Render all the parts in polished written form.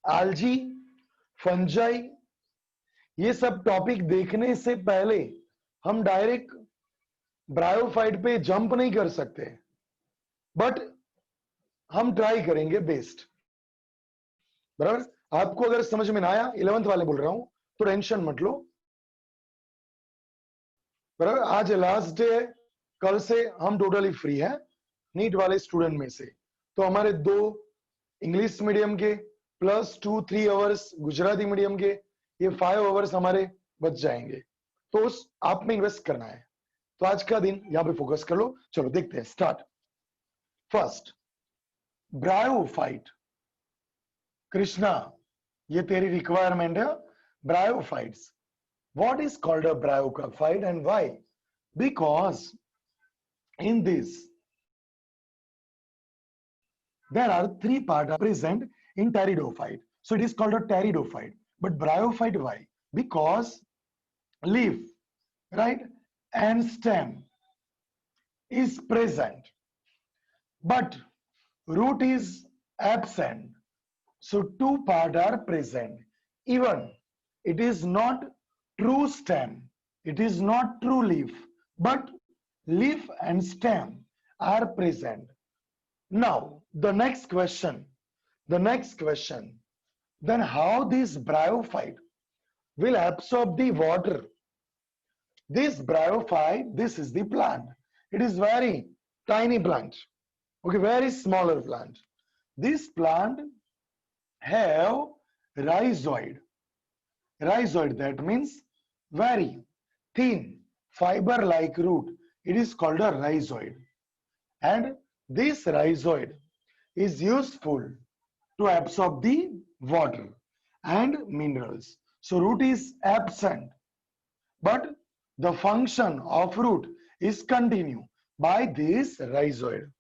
algae, fungi, ये सब topic देखने से पहले हम डायरेक्ट ब्रायोफाइट पे जंप नहीं कर सकते, बट हम ट्राई करेंगे बेस्ट। बराबर? आपको अगर समझ में ना आया, 11th वाले बोल रहा हूं, तो टेंशन मत लो। बराबर? आज लास्ट डे है, कल से हम टोटली फ्री हैं नीट वाले स्टूडेंट में से। तो हमारे 2 इंग्लिश मीडियम के प्लस 2-3 आवर्स गुजराती मीडियम के, ये 5 आवर्स हमारे बच जाएंगे। तो उस आप में इन्वेस्ट करना है। तो आज का दिन यहां पे फोकस कर लो। चलो देखते हैं, स्टार्ट। First, bryophyte. कृष्णा, ये तेरी रिक्वायरमेंट है, bryophytes. What is called a bryophyte and why? Because in this there are 3 parts present in pteridophyte, so it is called a pteridophyte. But bryophyte, why? Because leaf, right, and stem is present, but root is absent, so 2 parts are present. Even it is not true stem, it is not true leaf, but leaf and stem are present. Now the next question, then how this bryophyte will absorb the water? This bryophyte, this is the plant, it is very tiny plant, okay, very smaller plant. This plant have rhizoid. Rhizoid, that means very thin fiber like root, it is called a rhizoid. And this rhizoid is useful to absorb the water and minerals. So root is absent, but the function of root is continue by this rhizoid.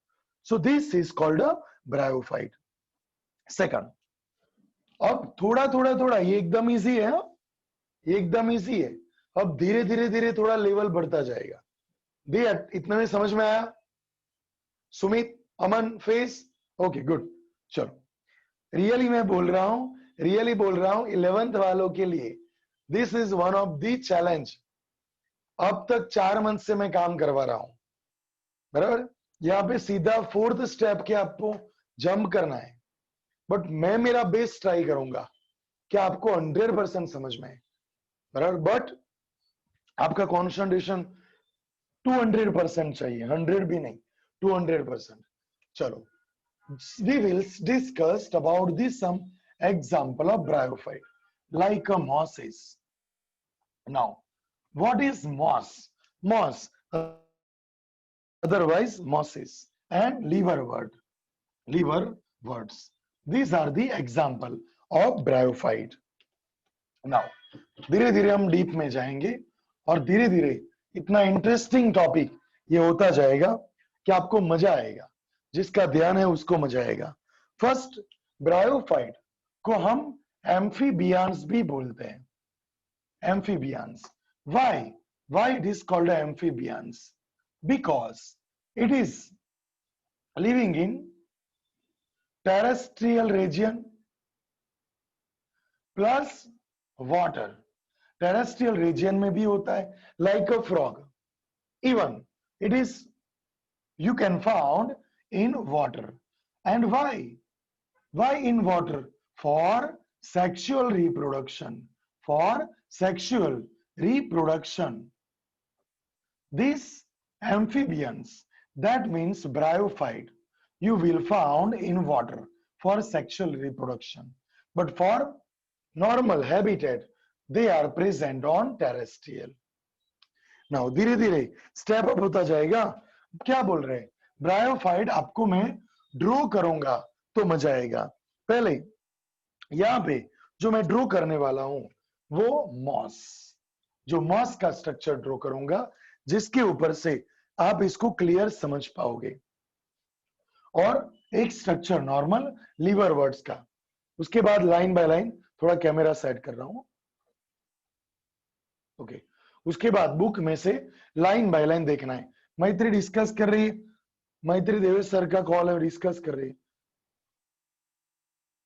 So this is called a bryophyte. Second, अब थोड़ा थोड़ा थोड़ा, ये एकदम easy है, ये एकदम easy है। अब धीरे धीरे धीरे थोड़ा लेवल बढ़ता जाएगा। भैया इतना में समझ में आया? सुमित, अमन, फेस, ओके गुड। चलो, रियली मैं बोल रहा हूं, रियली बोल रहा हूं, 11th वालों के लिए this is one of the challenge. अब तक 4 मंथ से मैं काम करवा रहा हूं, बराबर? यहाँ पे सीधा 4th स्टेप के आपको जंप करना है, बट मैं मेरा बेस्ट ट्राई करूंगा कि आपको 100% समझ में आए, बराबर? बट आपका कॉन्सेंट्रेशन 200% चाहिए, 100 भी नहीं, 200%। चलो, we will discuss about this some example of bryophyte like a mosses. Now what is moss? Moss, otherwise mosses, and liverwort, liverworts, these are the example of bryophyte. Now धीरे धीरे हम deep में जाएंगे और धीरे धीरे इतना इंटरेस्टिंग टॉपिक ये होता जाएगा कि आपको मजा आएगा, जिसका ध्यान है उसको मजा आएगा। फर्स्ट, ब्रायोफाइट को हम एम्फीबियंस भी बोलते हैं, amphibians. why it is called amphibians? Because it is living in terrestrial region plus water. Terrestrial region में भी होता है, like a frog. Even it is you can found in water. And why in water? For sexual reproduction, for sexual reproduction. These amphibians, that means bryophyte, you will found in water for sexual reproduction, but for normal habitat they are present on terrestrial. Now धीरे धीरे step up होता जाएगा। क्या बोल रहे हैं? Bryophyte आपको मैं ड्रॉ करूंगा तो मजा आएगा। पहले यहां पे जो मैं ड्रॉ करने वाला हूं वो मॉस, जो मॉस का स्ट्रक्चर ड्रॉ करूंगा, जिसके ऊपर से आप इसको क्लियर समझ पाओगे। और एक स्ट्रक्चर नॉर्मल लिवरवर्ट्स का, उसके बाद लाइन बाय लाइन, थोड़ा कैमरा सेट कर रहा हूं, ओके। उसके बाद बुक में से लाइन बाय लाइन देखना है। मैत्री डिस्कस कर रही है, मैत्री देवेश सर का कॉल है, डिस्कस कर रही है।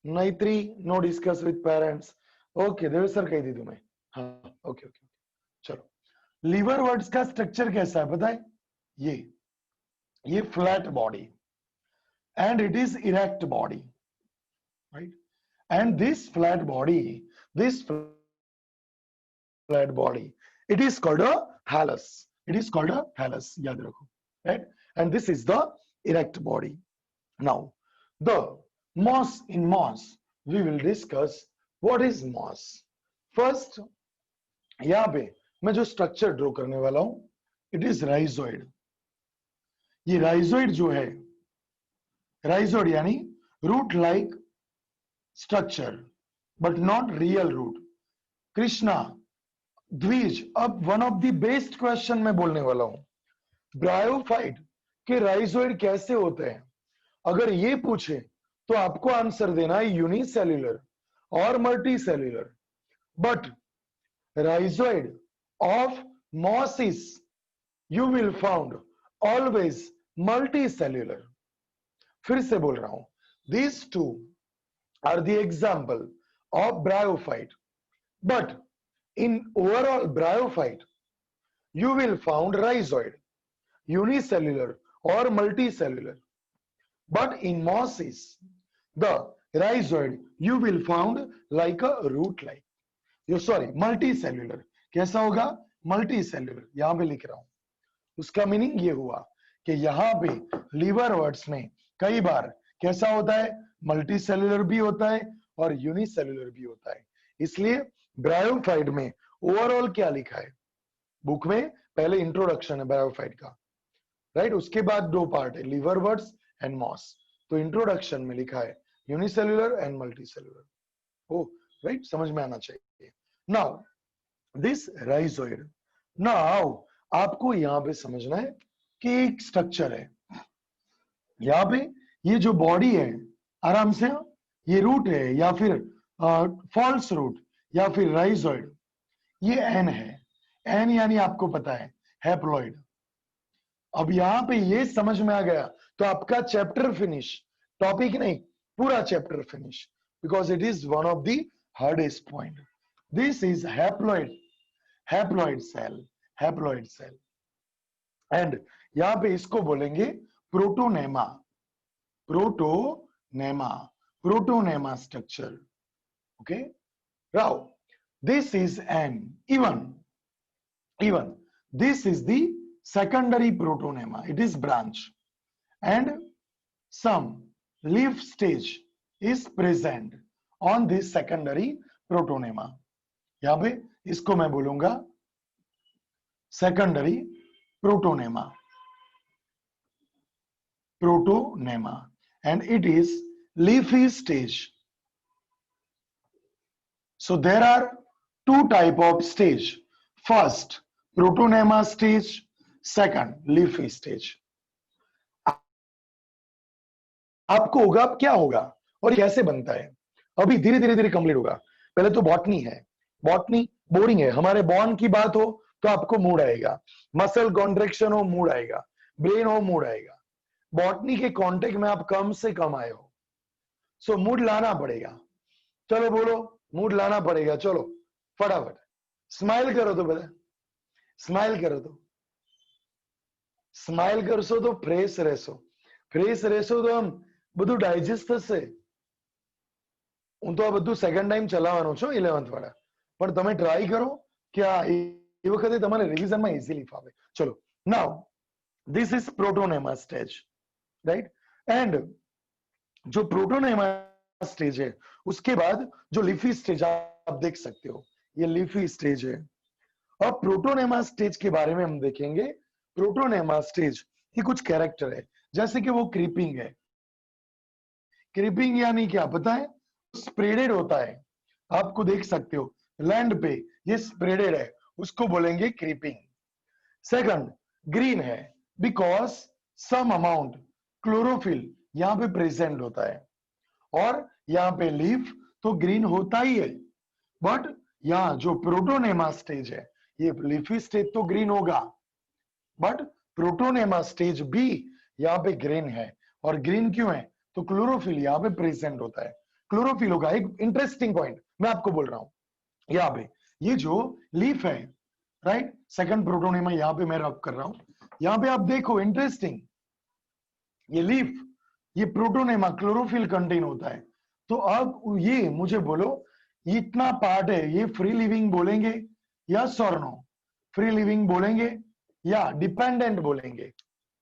नाइत्री no discuss with parents. Okay Devesh sir कही दी तुम्हें। हाँ ओके ओके चलो। लीवर वर्ड्स का स्ट्रक्चर कैसा है पता है? ये flat body and it is erect body, right? And this flat body, it is called a hallux. It is called a hallux, याद रखो, right? And this is the erect body. Now the moss, in moss we will discuss what is moss. First यहाँ पे मैं जो structure draw करने वाला हूं, it is rhizoid. ये राइजोइड जो है, राइजोइड यानी root like structure but not real root. Krishna Dwij, अब one of the best question मैं बोलने वाला हूं, ब्रायोफाइट के राइजोइड कैसे होते हैं? अगर ये पूछे तो आपको आंसर देना है यूनिसेल्युलर और multicellular, but rhizoid of moss is, you will found always multicellular. फिर से बोल रहा हूं, these two are the example of bryophyte, but in overall bryophyte you will found rhizoid, unicellular or multicellular, but in mosses the rhizoid you will found like a root like, sorry multicellular. कैसा होगा? Multicellular. यहां पे लिख रहा हूं, उसका meaning ये हुआ कि यहां पे लीवर वर्ड्स में कई बार कैसा होता है? मल्टीसेल्युलर भी होता है और यूनिसेल्युलर भी होता है। इसलिए ब्रायोफाइट में ओवरऑल क्या लिखा है बुक में? पहले इंट्रोडक्शन है ब्रायोफाइट का, राइट? उसके बाद दो पार्ट है, लीवर वर्ड्स एंड मॉस। तो इंट्रोडक्शन में लिखा है unicellular and multicellular. Oh right, समझ में आना चाहिए। नाउ दिस राइजोइड, नाउ आपको यहां पे समझना है कि एक स्ट्रक्चर है, यहां पे ये जो बॉडी है, आराम से, ये रूट है या फिर फॉल्स रूट या फिर राइजोइड, ये एन है। एन यानी आपको पता है हैप्लॉइड। अब यहां पे ये समझ में आ गया तो आपका चैप्टर फिनिश, टॉपिक नहीं पूरा chapter finish, because it is one of the hardest point. This is haploid cell, and यहां पे इसको बोलेंगे protonema, protonema structure. Okay, now this is an even this is the secondary protonema. It is branch and some leaf stage is present on this secondary protonema. यहां पे इसको मैं बोलूंगा secondary protonema, and it is leafy stage. So there are two type of stage. First protonema stage, second leafy stage. आपको होगा अब क्या होगा और कैसे बनता है, अभी धीरे धीरे कंप्लीट होगा। पहले तो बॉटनी है, बॉटनी बोरिंग है। हमारे बॉन्ड की बात हो तो आपको मूड आएगा, मसल कॉन्ट्रेक्शन हो मूड आएगा, ब्रेन हो मूड आएगा। बॉटनी के कांटेक्ट में आप कम से कम आए हो, सो मूड लाना पड़ेगा। चलो बोलो, मूड लाना पड़ेगा। चलो फटाफट स्माइल करो तो बता, स्माइल करो तो, स्माइल करशो तो फ्रेश રહેશો તો આમ બધું ડાયજેસ્ટ થશે। હું તો આ બધું સેકન્ડ ટાઈમ ચલાવવાનો છું 11th વાળા, પણ તમે ટ્રાય કરો કે આ એ વખતે તમારે રિવિઝનમાં ઇઝીલી ફાવે। ચલો now this is protonema stage, right? And जो प्रोटोनेमा स्टेज है उसके बाद जो लीफी स्टेज आप देख सकते हो, ये लीफी स्टेज है। अब प्रोटोनेमा स्टेज के बारे में हम देखेंगे। प्रोटोनेमा स्टेज ये कुछ कैरेक्टर है, जैसे कि वो क्रीपिंग है। क्रीपिंग यानी क्या पता है? स्प्रेडेड होता है, आपको देख सकते हो लैंड पे ये स्प्रेडेड है, उसको बोलेंगे क्रीपिंग। सेकंड ग्रीन है, बिकॉज सम अमाउंट क्लोरोफिल यहां पे प्रेजेंट होता है, और यहां पे लीफ तो ग्रीन होता ही है, बट यहां जो प्रोटोनेमा स्टेज है ये लीफी स्टेज तो ग्रीन होगा, बट प्रोटोनेमा स्टेज भी यहाँ पे ग्रीन है। और ग्रीन क्यों है? तो क्लोरोफिल यहाँ पे प्रेजेंट होता है। क्लोरोफिल होगा। एक इंटरेस्टिंग पॉइंट मैं आपको बोल रहा हूं, यहाँ पे ये जो लीफ है, राइट, सेकंड प्रोटोनेमा यहाँ पे मैं रख कर रहा हूं, यहाँ पे आप देखो इंटरेस्टिंग, ये लीफ, ये प्रोटोनेमा क्लोरोफिल कंटेन होता है। तो अब ये मुझे बोलो, ये इतना पार्ट है, ये फ्री लिविंग बोलेंगे यस और नो? फ्री लिविंग बोलेंगे या डिपेंडेंट बोलेंगे?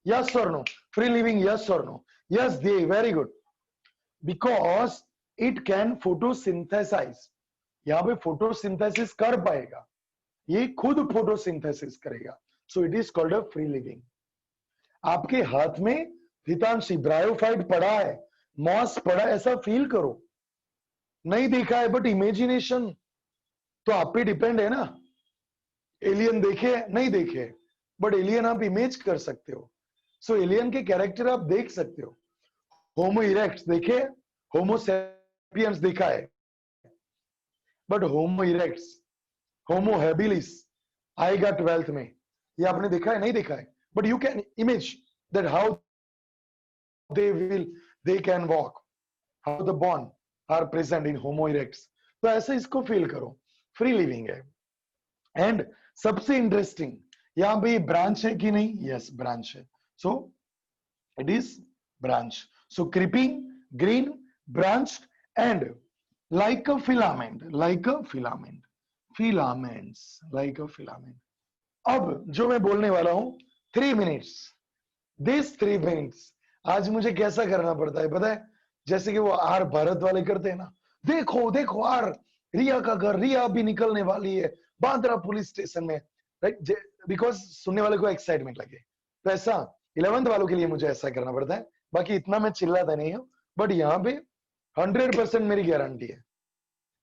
यस और नो? फ्री लिविंग यस और नो? यस दे, very good, because it can photosynthesize, यहाँ पे फोटोसिंथेसिस कर पाएगा, ये खुद फोटोसिंथेसिस करेगा, so it is called a free living. आपके हाथ में हितांशी ब्रायोफाइट पड़ा है, मॉस पड़ा है, ऐसा फील करो। नहीं देखा है बट इमेजिनेशन तो आप पे डिपेंड है ना। एलियन देखे नहीं देखे, बट एलियन आप इमेज कर सकते हो, सो एलियन के कैरेक्टर आप देख सकते हो। होमो इरेक्ट्स देखे, होमो सेपियंस देखा है, but homo erects, Homo habilis आएगा 12th में, ये आपने देखा है नहीं देखा है, but you can image that how they can walk, how the bone are present in homo erects। तो ऐसे इसको फील करो, फ्री लिविंग है। एंड सबसे इंटरेस्टिंग, यहां पे ब्रांच है कि नहीं? यस ब्रांच है, सो it is branch. So creeping, green, branch and like a filament, like a filament, filaments, like a filament। अब जो मैं बोलने वाला हूं 3 मिनट्स, दिस 3 मिनट्स आज मुझे कैसा करना पड़ता है पता है? जैसे कि वो आर भारत वाले करते हैं ना, देखो देखो आर, रिया का घर, रिया भी निकलने वाली है बांद्रा पुलिस स्टेशन में, राइट, बिकॉज सुनने वाले को एक्साइटमेंट लगे। तो ऐसा 11th वालों के लिए मुझे ऐसा करना पड़ता है, बाकी इतना मैं चिल्लाता नहीं हूं, बट यहाँ पे 100% मेरी गारंटी है।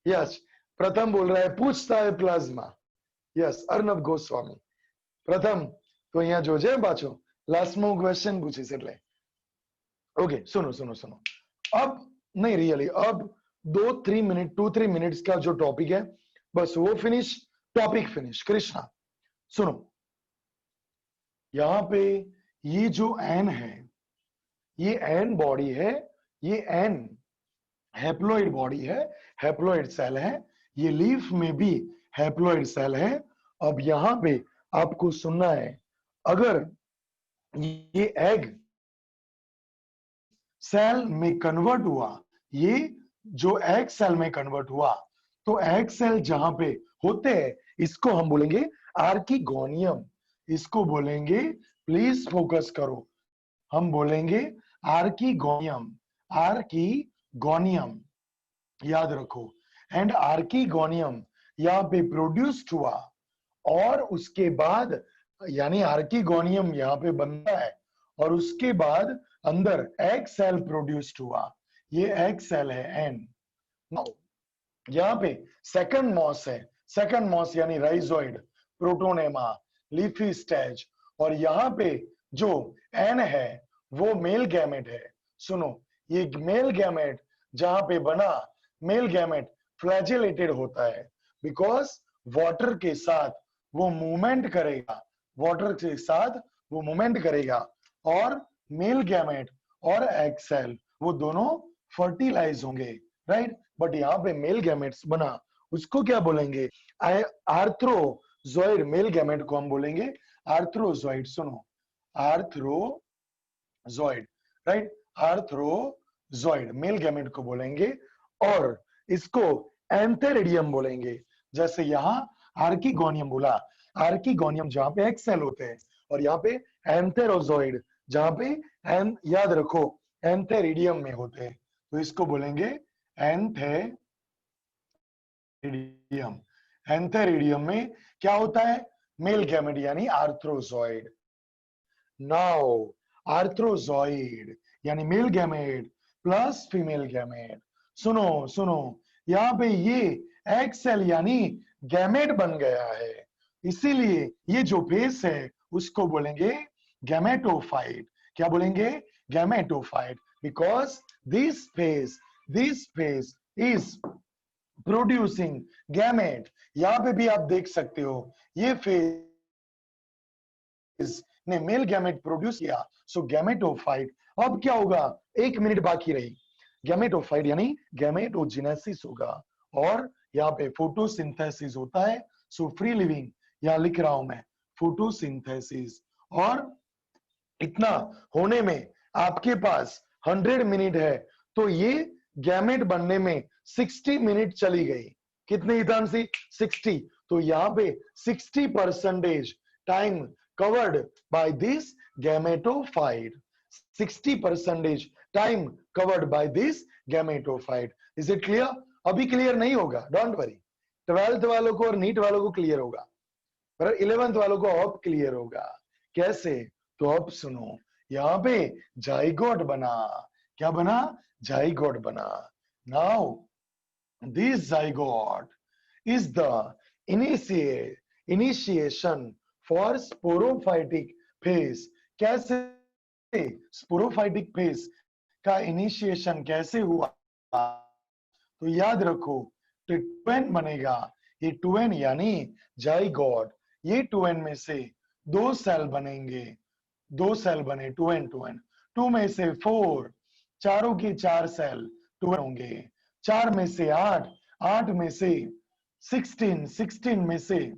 यस, प्रथम बोल रहा है पूछता है प्लाज्मा, यस अर्नब गोस्वामी प्रथम तो અહીંયા જોજે પાછો લાસ્ટમાં ક્વેશ્ચન પૂછીશ એટલે ओके। सुनो सुनो सुनो, अब नहीं रियली, अब 2-3 मिनट 2-3 मिनट्स का जो टॉपिक है बस वो फिनिश, टॉपिक फिनिश। कृष्णा सुनो, यहां पे ये जो एन है, ये एन बॉडी है, ये एन हैप्लॉइड बॉडी है, हैप्लॉइड सेल है, ये लीफ में भी हैप्लॉइड सेल है। अब यहां पे आपको सुनना है, अगर ये एग सेल में कन्वर्ट हुआ, ये जो एग सेल में कन्वर्ट हुआ, तो एग सेल जहां पे होते हैं इसको हम बोलेंगे आर्किगोनियम, इसको बोलेंगे, प्लीज फोकस करो, हम बोलेंगे आर्किगोनियम, आर्किगोनियम याद रखो। एंड आर्किगोनियम यहाँ पे प्रोड्यूस्ड हुआ, और उसके बाद यानी आर्किगोनियम यहाँ पे बनता है, और उसके बाद अंदर एग सेल प्रोड्यूस्ड हुआ, ये एग सेल है एन। नाउ यहाँ पे सेकंड मॉस है, सेकंड मॉस यानी राइजोइड, प्रोटोनेमा, लीफी स्टेज, और यहाँ पे जो एन है वो मेल गैमेट है। सुनो, ये मेल गैमेट जहां पे बना, मेल गैमेट फ्लैजेलेटेड होता है, बिकॉज वाटर के साथ वो मूवमेंट करेगा, वाटर के साथ वो मूवमेंट करेगा, और मेल गैमेट और एग सेल वो दोनों फर्टिलाइज होंगे, राइट। बट यहाँ पे मेल गैमेट्स बना, उसको क्या बोलेंगे? आर्थ्रोजॉइड, मेल गैमेट को हम बोलेंगे आर्थ्रोजॉइड। सुनो, आर्थ्रोजॉइड, राइट, आर्थ्रोजॉइड मेल गैमेट को बोलेंगे, और इसको एंथेरिडियम बोलेंगे। जैसे यहाँ आर्किगोनियम बोला, आर्किगोनियम जहां पे एक्स सेल होते हैं, और यहाँ पे एंथेरोजॉइड जहां पे याद रखो एंथेरिडियम में होते हैं, तो इसको बोलेंगे एंथेरिडियम। एंथेरिडियम में क्या होता है? मेल गैमेट यानी आर्थ्रोजॉइड। नाउ आर्थ्रोजॉइड यानी male gamete plus female gamete. सुनो सुनो, यहाँ पे ये एग सेल यानी गैमेट बन गया है, इसीलिए ये जो फेस है उसको बोलेंगे गैमेटोफाइट। क्या बोलेंगे? Gametophyte, because this face is producing gamete. यहाँ पे भी आप देख सकते हो ये फेस ने मेल गैमेट प्रोड्यूस किया, सो गैमेटोफाइट। अब क्या होगा? 1 मिनट बाकी रही, गैमेटोफाइट यानी गैमेटोजेनेसिस होगा, और यहाँ पे फोटोसिंथेसिस होता है। सो फ्री लिविंग यहाँ लिख रहा हूं मैं फोटोसिंथेसिस। और इतना होने में आपके पास 100 मिनट है, तो ये गैमेट बनने में 60 मिनट चली गई। कितनी हितांशी? 60। तो यहाँ पे 60% time covered by this gametophyte. 60% time covered by this gametophyte. Is it clear? अभी क्लियर नहीं होगा, डोंट वरी। 12th वालों को और नीट वालों को क्लियर होगा, पर 11th वालों को अब क्लियर होगा। कैसे? तो अब सुनो, यहाँ पे जाइगोट बना। क्या बना? जाइगोट बना। Now this zygote is the initiation for sporophytic phase. कैसे स्पोरोफाइटिक फेज का इनिशिएशन कैसे हुआ? तो याद रखो, तो 2n बनेगा। ये 2n यानी जाइगोट। ये 2n में से 2 सेल बनेंगे, 2 सेल बने 2n 2n। 2 में से 4, चारों की 4 सेल 2n होंगे। 4 में से 8, 8 में से 16, 16 में से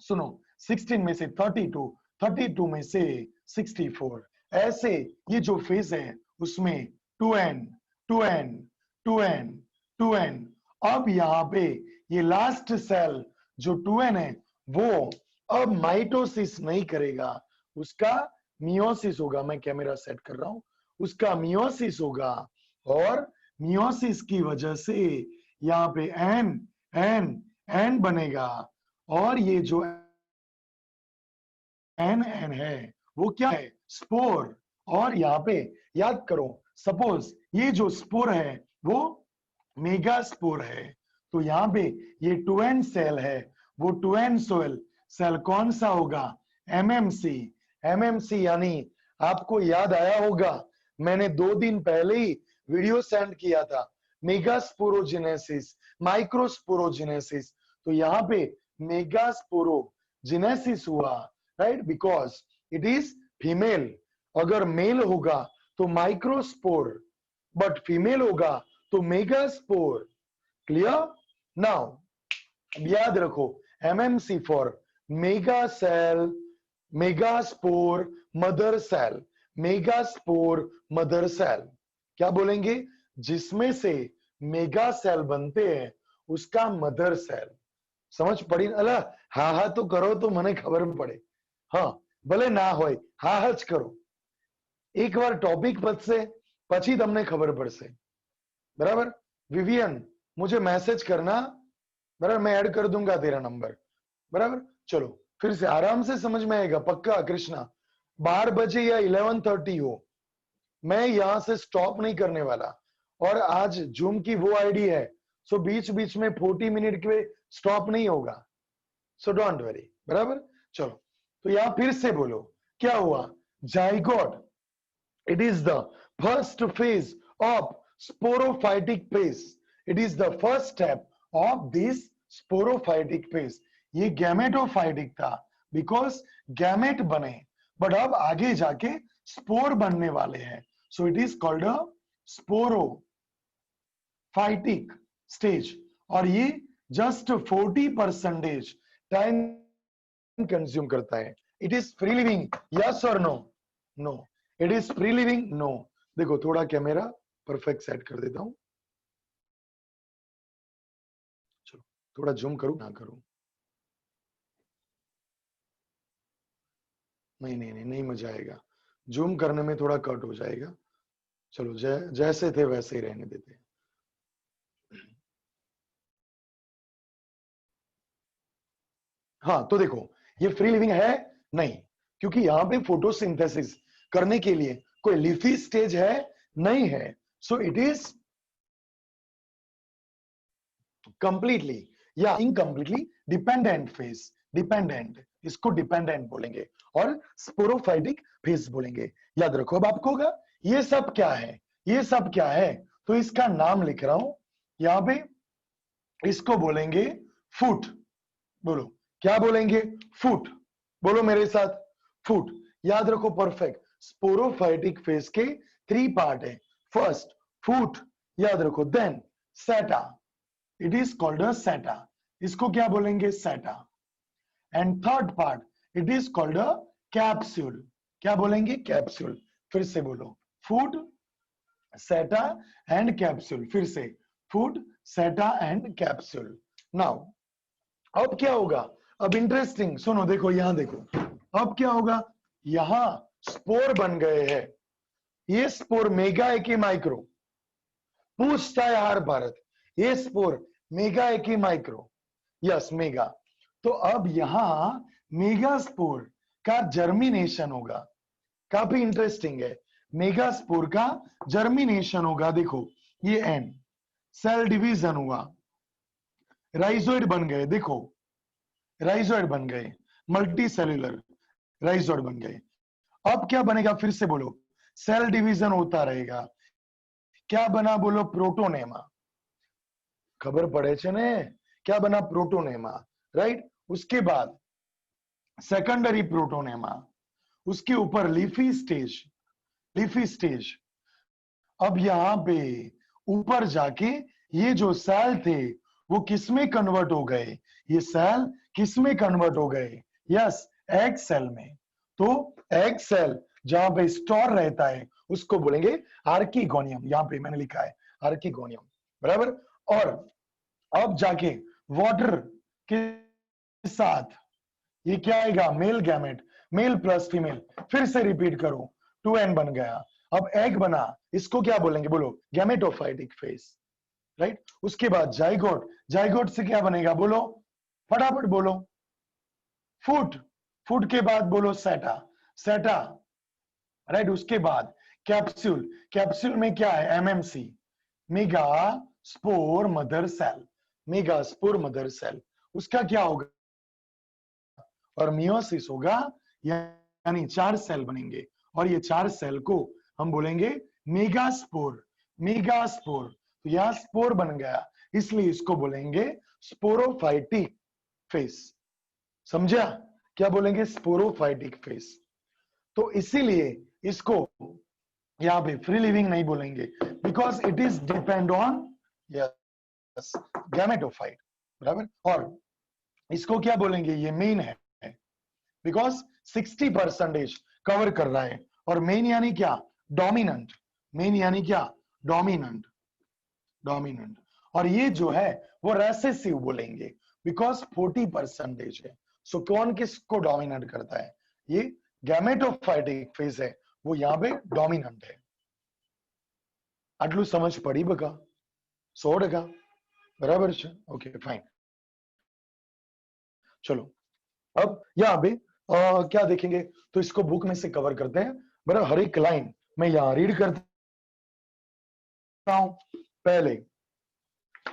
सुनो 16 में से 32, 32 में से 64। ऐसे ये जो फेज है उसमें 2n 2n 2n 2n। अब यहाँ पे ये लास्ट सेल जो 2n है वो अब माइटोसिस नहीं करेगा, उसका मियोसिस होगा। मैं कैमरा सेट कर रहा हूं, उसका मियोसिस होगा। और मियोसिस की वजह से यहाँ पे एन एन एन बनेगा। और ये जो एन एन है वो क्या है? स्पोर। और यहाँ पे याद करो, सपोज ये जो स्पोर है वो मेगा स्पोर है, तो यहाँ पे ये 2n सेल है, वो 2n सेल कौन सा होगा? एमएमसी। एमएमसी यानी आपको याद आया होगा, मैंने 2 दिन पहले ही वीडियो सेंड किया था, मेगास्पोरोजेनेसिस, माइक्रोस्पोरोजेनेसिस। तो यहाँ पे मेगास्पोरोजेनेसिस हुआ, right, because it is female. अगर मेल होगा तो माइक्रोस्पोर, बट फीमेल होगा तो मेगास्पोर। क्लियर? नाउ याद रखो, MMC for mega cell, megaspore, mother cell, megaspore mother cell. क्या बोलेंगे? जिसमें से मेगा सेल बनते हैं उसका मदर सेल। समझ पड़ी? अला हा हा तो करो तो मने खबर पड़े। हाँ, भले ना होय, हा हा ज करो। एक बार टॉपिक पतसे પછી તમને ખબર પડશે, बराबर? विवियन मुझे मैसेज करना, बराबर? मैं ऐड कर दूंगा तेरा नंबर, बराबर? चलो फिर से आराम से समझ में आएगा पक्का कृष्णा। 12 बजे या 11:30 हो, मैं यहां से स्टॉप नहीं करने वाला। और आज जूम की वो आईडी है, सो बीच बीच में 40 मिनट के स्टॉप नहीं होगा, सो डोंट वरी, बराबर? चलो तो यहां फिर से बोलो, क्या हुआ? Zygote, it is the first phase of sporophytic phase. It is the first step of this sporophytic phase. ये गैमेटोफाइटिक था बिकॉज गैमेट बने, बट अब आगे जाके स्पोर बनने वाले हैं, so it is called a sporophytic stage. और ये जस्ट 40% टाइम कंज्यूम करता है। It is free living, yes और no? No. It is free living? No. देखो थोड़ा कैमरा परफेक्ट सेट कर देता हूं, चलो थोड़ा जूम करूं ना करूं? नहीं नहीं नहीं, नहीं मजा आएगा, जूम करने में थोड़ा कट हो जाएगा। चलो जैसे थे वैसे ही रहने देते हैं। हाँ तो देखो, ये फ्री लिविंग है नहीं, क्योंकि यहाँ पे फोटोसिंथेसिस करने के लिए कोई लिफी स्टेज है नहीं है, सो इट इज कंप्लीटली या इनकम्प्लीटली डिपेंडेंट फेज। डिपेंडेंट, इसको डिपेंडेंट बोलेंगे और स्पोरोफाइटिक फेज बोलेंगे। याद रखो। अब आपको होगा ये सब क्या है, ये सब क्या है, तो इसका नाम लिख रहा हूं यहां पे, इसको बोलेंगे फुट। बोलो क्या बोलेंगे? फुट। बोलो मेरे साथ, फुट। याद रखो परफेक्ट। स्पोरोफाइटिक फेज के 3 पार्ट है। फर्स्ट फुट याद रखो। देन सेटा, इट इज कॉल्ड अ सेटा, इसको क्या बोलेंगे? सेटा। And third part, it is called a capsule, क्या बोलेंगे? कैप्सूल। फिर से बोलो, फूड, सेटा एंड कैप्सूल। फिर से, फूड, सेटा एंड कैप्सूल। नाउ अब क्या होगा? अब इंटरेस्टिंग सुनो, देखो यहां देखो, अब क्या होगा? यहां स्पोर बन गए हैं। ये स्पोर मेगा है कि माइक्रो? पूछता है हर भारत, ये स्पोर मेगा है कि माइक्रो? Yes, mega. तो अब यहां मेगा स्पोर का जर्मिनेशन होगा। काफी इंटरेस्टिंग है। मेगा स्पोर का जर्मिनेशन होगा। देखो ये एन, सेल डिवीजन हुआ, राइजोइड बन गए। देखो राइजोइड बन गए, मल्टी सेल्यूलर राइजोइड बन गए। अब क्या बनेगा? फिर से बोलो, सेल डिवीजन होता रहेगा। क्या बना? बोलो, प्रोटोनेमा। खबर पड़े छे ने? क्या बना? Protonema, right. उसके बाद सेकेंडरी प्रोटोनेमा, उसके ऊपर लीफी स्टेज, लीफी स्टेज। अब यहां पे ऊपर जाके ये जो सेल थे वो किसमें कन्वर्ट हो गए? ये सेल किसमें कन्वर्ट हो गए? यस, एग सेल में। तो एग सेल जहां पे स्टोर रहता है उसको बोलेंगे आर्किगोनियम। यहां पे मैंने लिखा है आर्किगोनियम, बराबर। और अब जाके वाटर के साथ ये क्या आएगा? Male gamete, male plus female. फिर से रिपीट करो, 2n बन गया। अब एग बना, इसको क्या बोलेंगे? बोलो, गैमेटोफाइटिक फेज, राइट। उसके बाद जाइगोट, जाइगोट से क्या बनेगा? बोलो, फटाफट बोलो, फूट, फूट के बाद बोलो सेटा, सेटा, राइट। उसके बाद कैप्सूल, कैप्सूल में क्या है? MMC, megaspore mother cell, megaspore mother cell. उसका क्या होगा? और मियोसिस होगा, यानी 4 सेल बनेंगे। और ये 4 सेल को हम बोलेंगे मेगास्पोर, मेगास्पोर। तो यहां स्पोर बन गया, इसलिए इसको बोलेंगे स्पोरोफाइटिक फेस। समझा? क्या बोलेंगे? Sporophytic face. तो इसीलिए इसको यहां पे फ्री लिविंग नहीं बोलेंगे, because it is depend on yes gametophyte, बराबर। और इसको क्या बोलेंगे? ये मेन है, बिकॉज 60% कवर कर रहा है। और मेन यानी क्या? डोमिनेंट, मेन यानी क्या? Dominant, dominant. और ये जो है वो रेसेसिव बोलेंगे, बिकॉज 40% है। सो कौन किसको डोमिनेट करता है? ये गैमेटोफाइटिक फेज है, वो यहां पे डोमिनेंट है। आटलू समझ पड़ी बका? 100%, बराबर है। Okay fine. चलो अब यहाँ पे क्या देखेंगे? तो इसको बुक में से कवर करते हैं, बराबर। हर एक लाइन मैं यहाँ रीड करता हूं। पहले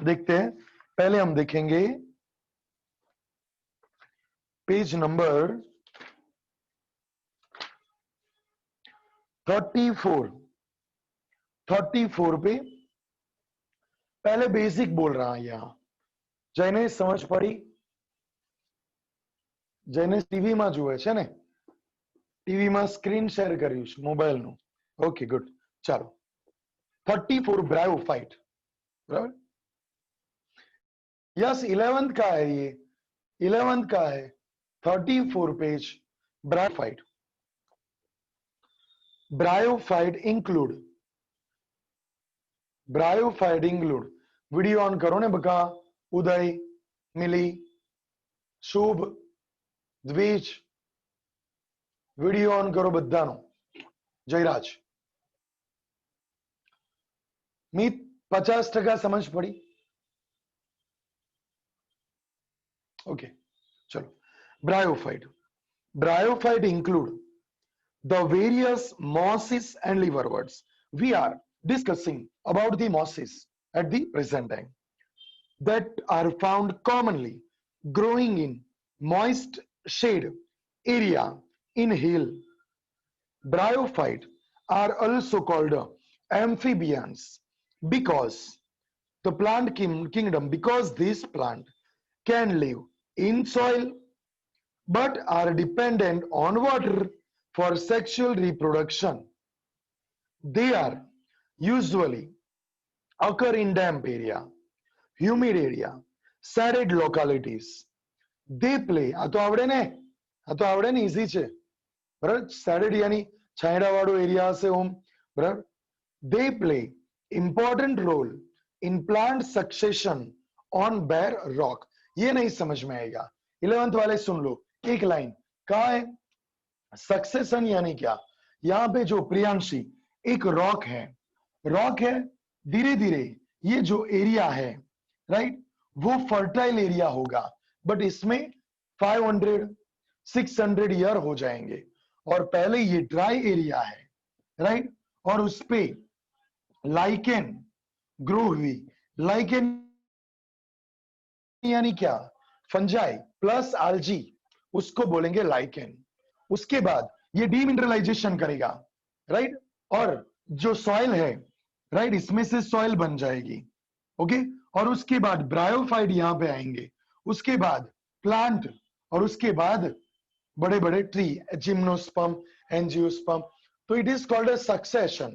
देखते हैं, पहले हम देखेंगे पेज नंबर 34, 34 पे पहले बेसिक बोल रहा है यहाँ। जैने समझ पड़ी? जैने टीवी में जुए छे ने, टीवी में स्क्रीन शेर કર્યું છે મોબાઈલ નું। ओके गुड, चलो 34 ब्रायोफाइट, बराबर। यस 11th का है ये, 11th का है 34 page. Bryophyte, bryophyte include, bryophyte include. Video on करो ने बका। उदय, मिली, शुभ, द्विज, वीडियो ऑन करो बधानो। जयराज, मीत 50% समझ पड़ी? ओके चलो। Bryophyte, bryophyte include the various mosses and liverworts. We are discussing about the mosses at the present time that are found commonly growing in moist shade area in hill. Bryophyte are also called amphibians because the plant kingdom, because this plant can live in soil but are dependent on water for sexual reproduction. They are usually occur in damp area, humid area, shaded localities. They play, આ તો આવડે ને, આ તો આવડે ને, easy છે બરાબર. shaded यानी छायड़ा वाળો एरिया હશે ઓમ બરાબર. they play important role in plant succession on bare rock. ये नहीं समझ में आएगा, 11th वाले सुन लो एक लाइन. कहा है सक्सेशन यानी क्या. यहां पे जो प्रियांशी एक रॉक है, धीरे धीरे ये जो एरिया है राइट वो फर्टाइल एरिया होगा, बट इसमें 500 600 ईयर हो जाएंगे, और पहले ये ड्राई एरिया है राइट, और उस पे लाइकेन ग्रो हुई. लाइकेन यानी क्या, फंजाई प्लस आल्जी, उसको बोलेंगे लाइकेन. उसके बाद ये डीमिनरलाइजेशन करेगा राइट, और जो सॉइल है राइट इसमें से सॉइल बन जाएगी. ओके, और उसके बाद ब्रायोफाइट यहां पे आएंगे, उसके बाद प्लांट, और उसके बाद बड़े बड़े ट्री, जिम्नोस्पर्म, एंजियोस्पर्म. तो it is called a succession.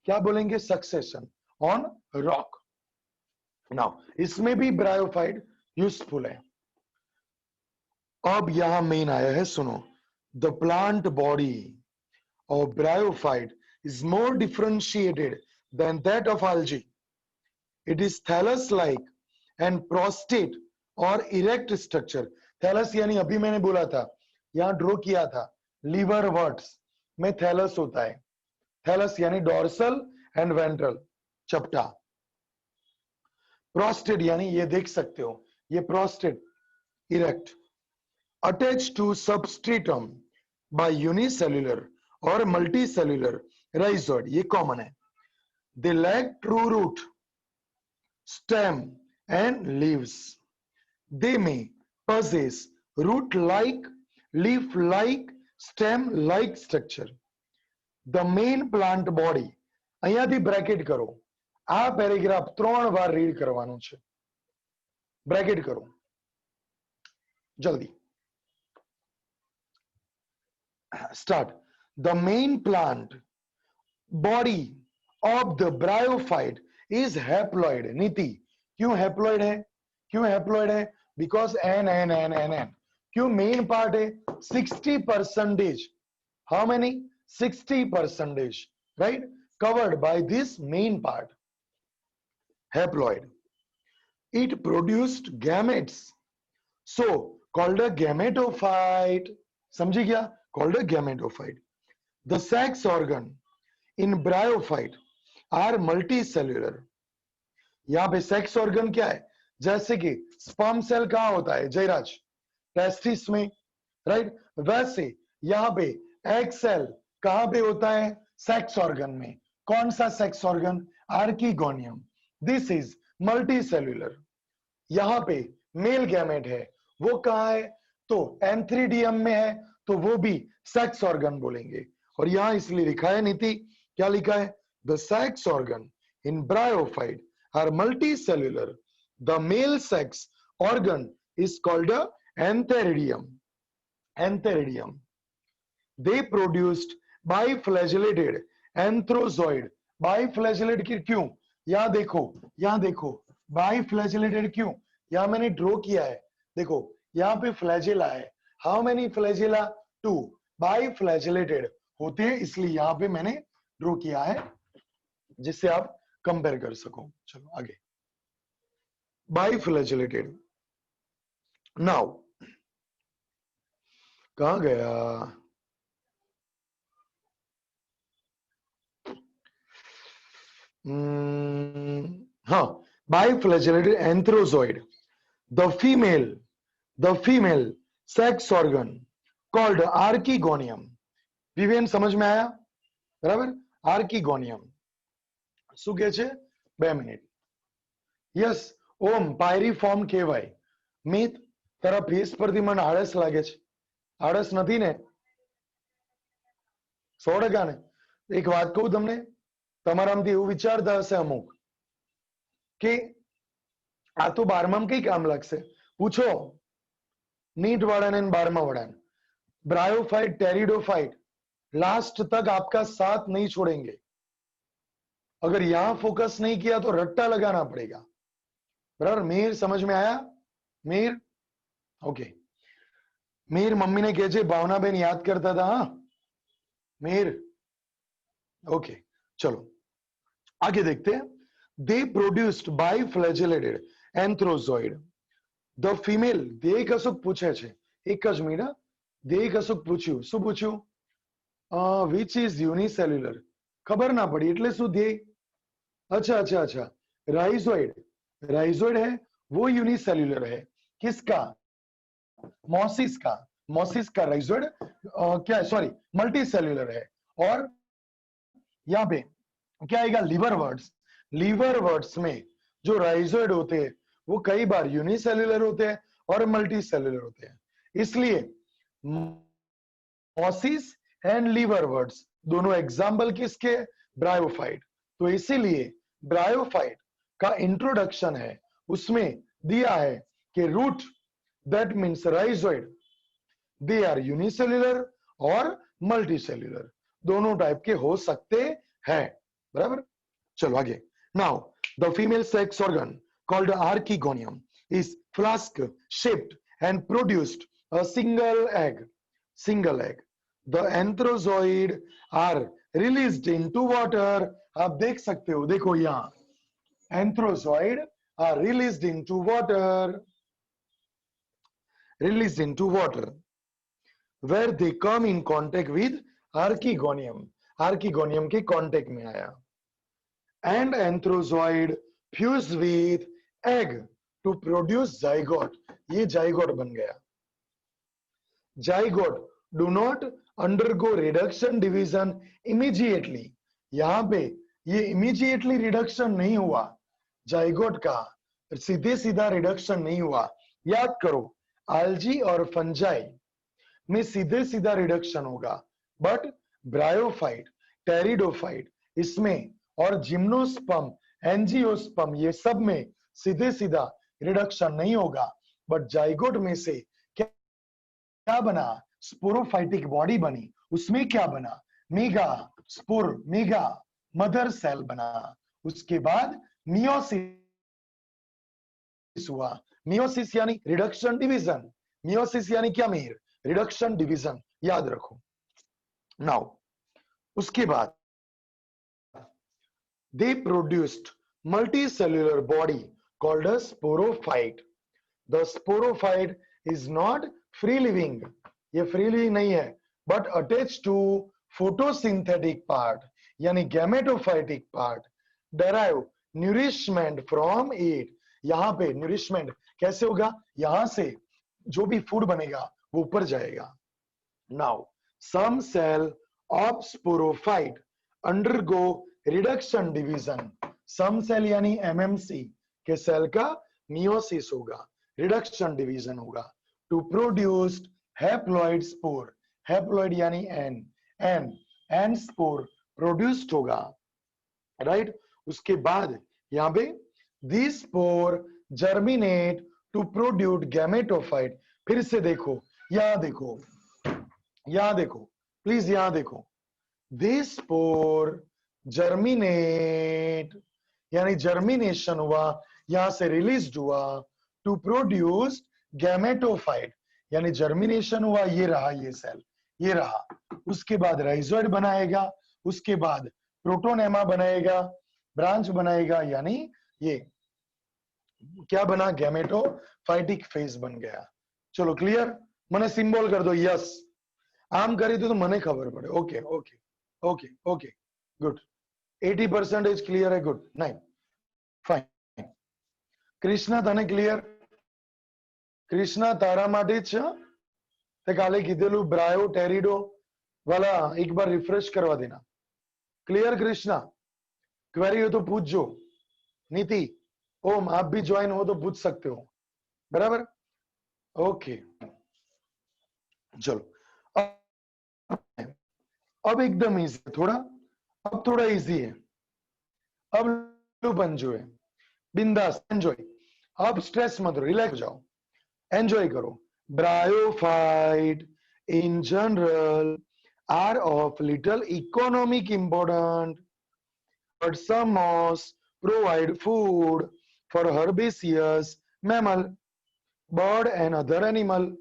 क्या बोलेंगे, सक्सेशन ऑन रॉक. नाउ इसमें भी ब्रायोफाइट यूजफुल है. अब यहां मेन आया है, सुनो. The plant body of bryophyte is more differentiated than that of algae. It is thallus-like and prostate or erect structure. Thallus यानी अभी मैंने बोला था, यहां ड्रॉ किया था, लीवर वर्ट्स में थैलस होता है. थैलस यानी डोर्सल एंड वेंट्रल, चपटा. प्रोस्टेट यानी ये देख सकते हो, ये prostrate, erect. Attach to substratum by unicellular और मल्टीसेल्युलर rhizoid, ये कॉमन है. They lack true root, stem and leaves. They may possess root-like, leaf-like, stem-like structure. The main plant body, અહીંયાથી બ્રેકેટ કરો, આ પેરેગ્રાફ 3 વાર રીડ કરવાનું છે. Bracket કરો જલ્દી. Start. The main plant body of the bryophyte is haploid. नीति, क्यों haploid है, क्यों haploid है, because n. क्यों मेन पार्ट है, 60%. how many, 60%, right, covered by this main part, haploid. It produced gametes, so called a gametophyte. समझी क्या, called a gametophyte. The sex organ in bryophyte are multicellular. यहां पे sex organ क्या है, जैसे कि स्पर्म सेल कहां होता है जयराज, टेस्टिस में राइट, वैसे यहां पे एग सेल कहां पे होता है, सेक्स ऑर्गन में. कौन सा sex organ, archegonium. This is multicellular. यहां पे मेल गैमेट है, वो कहां है, तो एंथ्रीडियम में है, तो वो भी सेक्स ऑर्गन बोलेंगे. और यहां इसलिए लिखा है नीति, क्या लिखा है, the sex organ in bryophyte are multicellular. The male sex organ is called antheridium. Antheridium. They produced biflagellated antherozoid. Biflagellate क्यों, यहां देखो बाइफ्लैजेलेटेड क्यों, यहां मैंने ड्रॉ किया है, देखो यहां पे फ्लैजेला है. How many flagella, 2. बाइफ्लैजेलेटेड होते हैं, इसलिए यहां पे मैंने ड्रॉ किया है, जिससे आप कंपेयर कर सको. चलो आगे. बाइफ्लैजेलेटेड. नाउ कहां गया, हाँ, biflagellated antherozoid. The female sex organ called archegonium. विवेन समझ में आया बराबर, आर्कीगोनियम. શું કે છે, 2 મિનિટ. યસ ઓમ, પાયરીફોર્મ કહેવાય. મિત, તારા ફેસ પરથી મને આળસ લાગે છે, આળસ નથી ને, 100% ને. એક વાત કહું તમને, તમારામાંથી એવું વિચારતા હશે અમુક કે આ તો 12માં કઈ કામ લાગશે, પૂછો नीट वाड़ाने 12वां वाड़ाने. ब्रायोफाइट, टेरिडोफाइट लास्ट तक आपका साथ नहीं छोड़ेंगे. अगर यहां फोकस नहीं किया तो रट्टा लगाना पड़ेगा, बराबर। मीर समझ में आया? मीर ओके। मीर मम्मी ने कहे भावनाबेन याद करता था। हाँ मीर ओके। चलो आगे देखते हैं। They produced by flagellated antherozoid the female. दे कशुक पूछे छे, एक ज मिनिट। दे कशुक पूछ्યું, શું પૂછ્યું? विच इज यूनिसेल्युलर, खबर ना पड़ी એટલે શું દે? अच्छा अच्छा अच्छा, राइजोइड। राइजोइड है वो यूनिसेल्युलर है, किसका? मोसिस का। मोसिस का राइजोइड क्या है, सॉरी मल्टी सेल्युलर है। और यहाँ पे क्या आएगा? Liver words. लीवर वर्ड्स में जो राइजोइड होते हैं वो कई बार यूनिसेल्युलर होते हैं और मल्टी सेल्युलर होते हैं, इसलिए मोसिस एंड लीवर वर्ड्स दोनों एग्जाम्पल किसके? ब्रायोफाइट। तो इसीलिए ब्रायोफाइट का इंट्रोडक्शन है, उसमें दिया है कि root that means rhizoid they are unicellular और मल्टीसेल्युलर, दोनों टाइप के हो सकते हैं, बराबर। चलो आगे। Now the female sex organ called archegonium is flask shaped and produced a single egg. Single egg. The antherozoid are released into water. आप देख सकते हो, देखो यहां antherozoid are released into water, released into water where they come in contact with archegonium, archegonium के contact में आया, and anthrozoid fuse with egg to produce zygote, ये zygote बन गया। zygote do not undergo reduction division immediately, यहां पे ये immediately reduction नहीं हुआ zygote का, सीधे सीधा रिडक्शन नहीं हुआ। याद करो algae और फंजाई में सीधे सीधा रिडक्शन होगा, बट ब्रायोफाइट, टेरिडोफाइट इसमें और जिम्नोस्पर्म, एंजियोस्पर्म ये सब में सीधे सीधा रिडक्शन नहीं होगा, बट जाइगोट में से क्या बना? स्पोरोफाइटिक बॉडी बनी, उसमें क्या बना? Megaspore, mega mother cell बना। उसके बाद मियोसिस हुआ। मियोसिस यानी रिडक्शन डिवीजन, मियोसिस यानी क्या मीर? रिडक्शन डिवीजन, याद रखो। नाउ उसके बाद they produced multicellular body called a sporophyte. The sporophyte is not free living, ये फ्री लिविंग नहीं है, but attach to photosynthetic part यानी gametophytic part, derive nourishment from it. यहां पे न्यूरिशमेंट कैसे होगा? यहां से जो भी फूड बनेगा वो ऊपर जाएगा। Now some cell of sporophyte undergo reduction division. Some cell यानी एमएमसी के सेल का मियोसिस होगा, रिडक्शन डिवीजन होगा, to produce haploid spore. Haploid यानी एन, एन स्पोर प्रोड्यूस्ड होगा, राइट। उसके बाद यहां पे this spore germinate to produce gametophyte. फिर से देखो, यहां देखो, यहां देखो प्लीज, यहां देखो, दिस स्पोर जर्मिनेट यानी जर्मिनेशन हुआ, यहां से रिलीज हुआ, टू प्रोड्यूस गैमेटोफाइट यानी जर्मिनेशन हुआ, ये रहा ये सेल, ये रहा। उसके बाद राइजोइड बनाएगा, उसके बाद प्रोटोनेमा बनाएगा, ब्रांच बनाएगा, यानी ये क्या बना? गैमेटोफाइटिक फेज बन गया। चलो क्लियर? मने सिंबल कर दो यस, आम करी तो मने खबर पड़े। Okay okay okay okay good, 80% clear है, गुड, नाइन फाइन। कृष्णा तने क्लियर? कृष्णा तारा माटे छ ते काले कीधेलू ब्रायो टेरिडो वाला एक बार रिफ्रेश करवा देना। क्लियर कृष्णा? क्वेरी हो तो पूछो। नीति ओम आप भी ज्वाइन हो तो पूछ सकते हो, बराबर। ओके चलो अब एकदम इजी, थोड़ा अब थोड़ा इजी है, अब बन जो है बिंदास, एंजॉय। अब स्ट्रेस मत, रिलैक्स हो जाओ, एंजॉय करो। Bryophyte in general R of little economic important, but some moss provide food for herbaceous mammal, bird and other animal.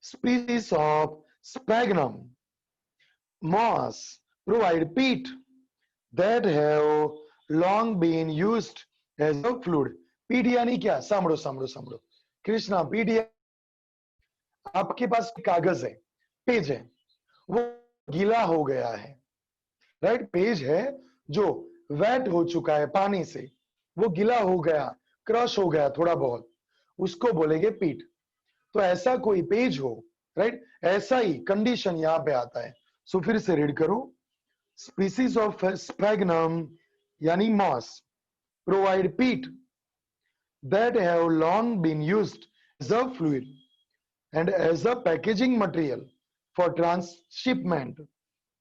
Species of sphagnum moss provide peat that have long been used as a fluid. पीट यानी क्या? सामड़ो सामड़ो सामड़ो कृष्णा, पीट आपके पास कागज है, page है, वो गीला हो गया है, राइट? पेज है जो वेट हो चुका है पानी से, वो गीला हो गया, क्रश हो गया थोड़ा बहुत, उसको बोलेंगे पीट। तो ऐसा कोई पेज हो, राइट, ऐसा ही कंडीशन यहां पे आता है। सो फिर से रीड करो, स्पीसीज ऑफ स्पैग्नम यानी मॉस प्रोवाइड पीट that have long been used as a fluid and as a packaging material for transshipment।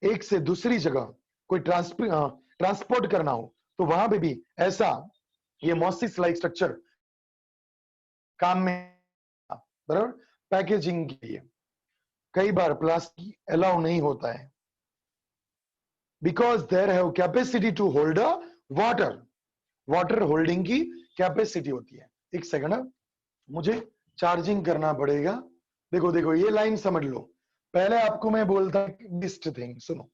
एक से दूसरी जगह कोई ट्रांसपोर्ट करना हो तो वहां पे भी ऐसा ये मॉसिस लाइक स्ट्रक्चर काम में, बराबर, पैकेजिंग के लिए। कई बार प्लास्टिक अलाउ नहीं होता है because there have capacity to hold a water, water holding की कैपेसिटी होती है। एक सेकंड, मुझे चार्जिंग करना पड़ेगा। देखो देखो ये लाइन समझ लो, पहले आपको मैं बोलता बेस्ट थिंग सुनो,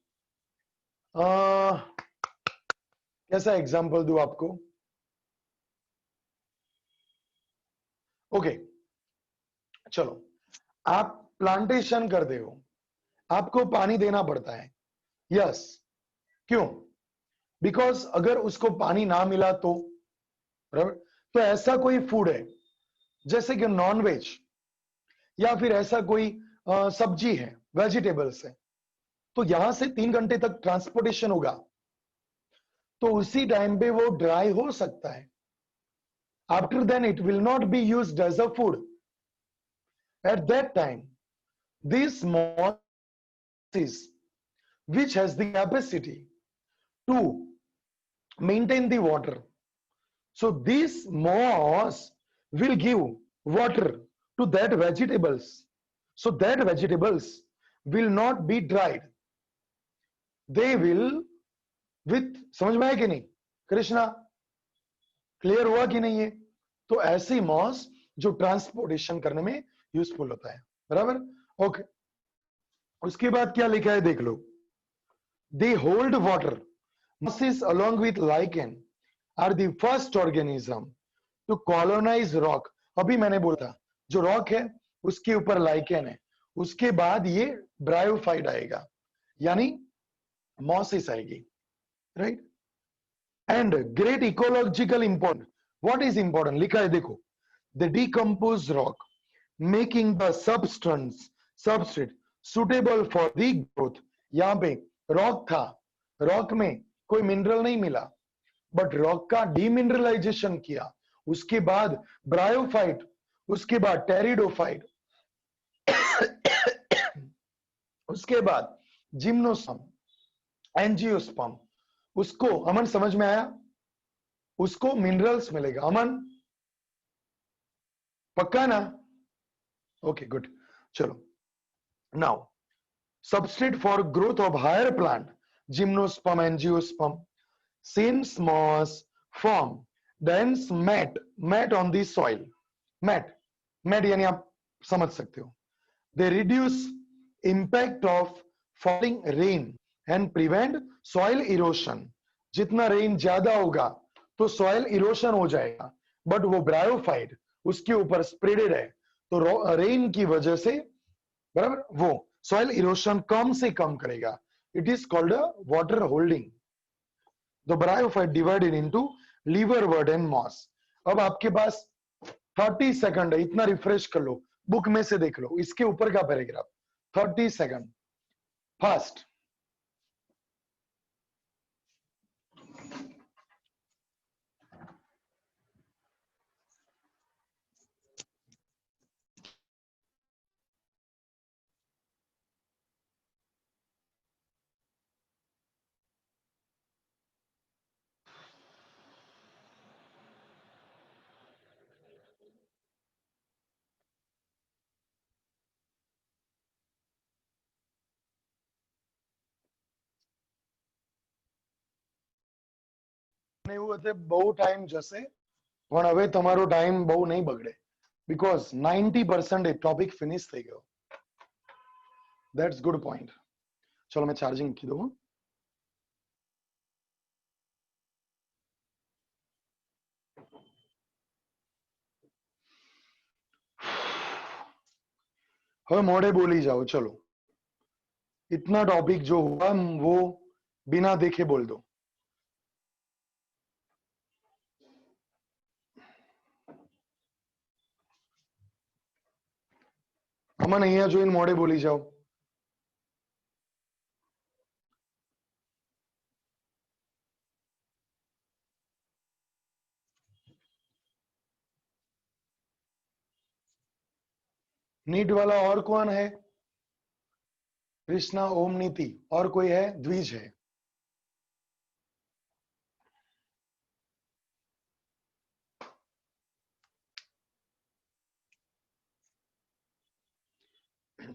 कैसा एग्जांपल दूं आपको? ओके चलो, आप प्लांटेशन करते हो, आपको पानी देना पड़ता है, यस, क्यों? बिकॉज अगर उसको पानी ना मिला तो, बराबर, तो ऐसा कोई फूड है जैसे कि नॉन वेज या फिर ऐसा कोई सब्जी है, वेजिटेबल्स है, तो यहां से 3 घंटे तक ट्रांसपोर्टेशन होगा, तो उसी टाइम पे वो ड्राई हो सकता है। After then it will not be used as a food. At that time this moss which has the capacity to maintain the water, so this moss will give water to that vegetables, so that vegetables will not be dried, they will with, समझ में आया कि नहीं Krishna? Clear हुआ कि नहीं है? तो ऐसी मॉस जो ट्रांसपोर्टेशन करने में यूजफुल होता है, बराबर, ओके। उसके बाद क्या लिखा है देख लो, they hold water, mosses along with lichen are the first organism to colonize rock। अभी मैंने बोला था जो रॉक है उसके ऊपर लाइकेन है, उसके बाद ये ब्रायोफाइट आएगा यानी मॉसिस आएगी, right? And great ecological important, what is important लिखा है देखो, the decompose rock making the substrate suitable for the growth. यहां पे रॉक था, रॉक में कोई मिनरल नहीं मिला, बट रॉक का डीमिनरलाइजेशन किया, उसके बाद ब्रायोफाइट, उसके बाद टेरिडोफाइट, उसके बाद जिम्नोस्पर्म, एंजियोस्पर्म, उसको, अमन समझ में आया? उसको मिनरल्स मिलेगा, अमन पक्का ना? ओके गुड, चलो now substrate for growth of higher plant, gymnosperm, angiosperm, since moss form dense mat on the soil, mat यानी आप समझ सकते हो, they reduce impact of falling rain and prevent soil erosion। जितना रेन ज्यादा होगा तो सॉइल इरोशन हो जाएगा, बट वो ब्रायोफाइट उसके ऊपर स्प्रेडेड है, तो रेन की वजह से, बराबर, वो सॉइल इरोशन कम से कम करेगा। It is called a water holding. The bryophyte divided into liverwort and moss. अब आपके पास 30 सेकंड है, इतना रिफ्रेश कर लो, बुक में से देख लो इसके ऊपर का पैराग्राफ, 30 सेकंड फास्ट। એવું હતે બહુ ટાઈમ જશે પણ હવે તમારો ટાઈમ બહુ નહીં બગડે બીકોઝ 90% ટોપિક ફિનિશ થઈ ગયો. That's good point. ચલો મેં ચાર્જિંગ મૂકી દઉં. હવે મોડે બોલી जाओ. चलो इतना टॉपिक जो हुआ वो बिना देखे बोल दो. અમન અહીંયા જોઈને મોડે બોલી જાઓ. नीट वाला और कौन है? कृष्णा, ओम, नीति. और कोई है? द्विज है.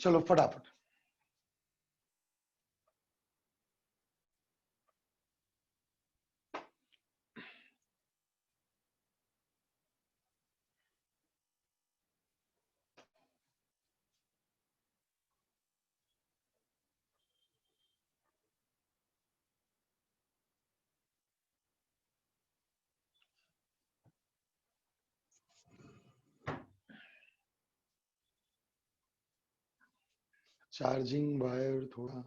चलो फटाफट. चार्जिंग वायर थोड़ा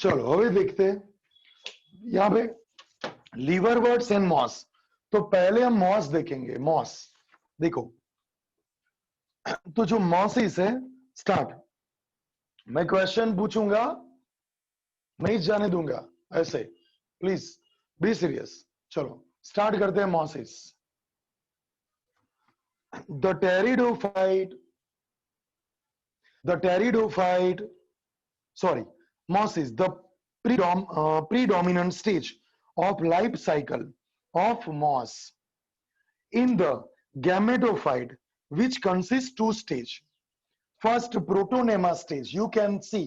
चलो હવે देखते हैं यहाँ पे लीवरवर्ट्स एंड मॉस. तो पहले हम मॉस देखेंगे. मॉस देखो, तो जो मॉसिस है, स्टार्ट. मैं क्वेश्चन पूछूंगा, मैं ही जाने दूंगा ऐसे. Please be serious. चलो स्टार्ट करते हैं. Mosses. The pteridophyte, sorry, mosses, the predominant stage of life cycle of moss in the gametophyte, which consists two stage. First, protonema stage. You can see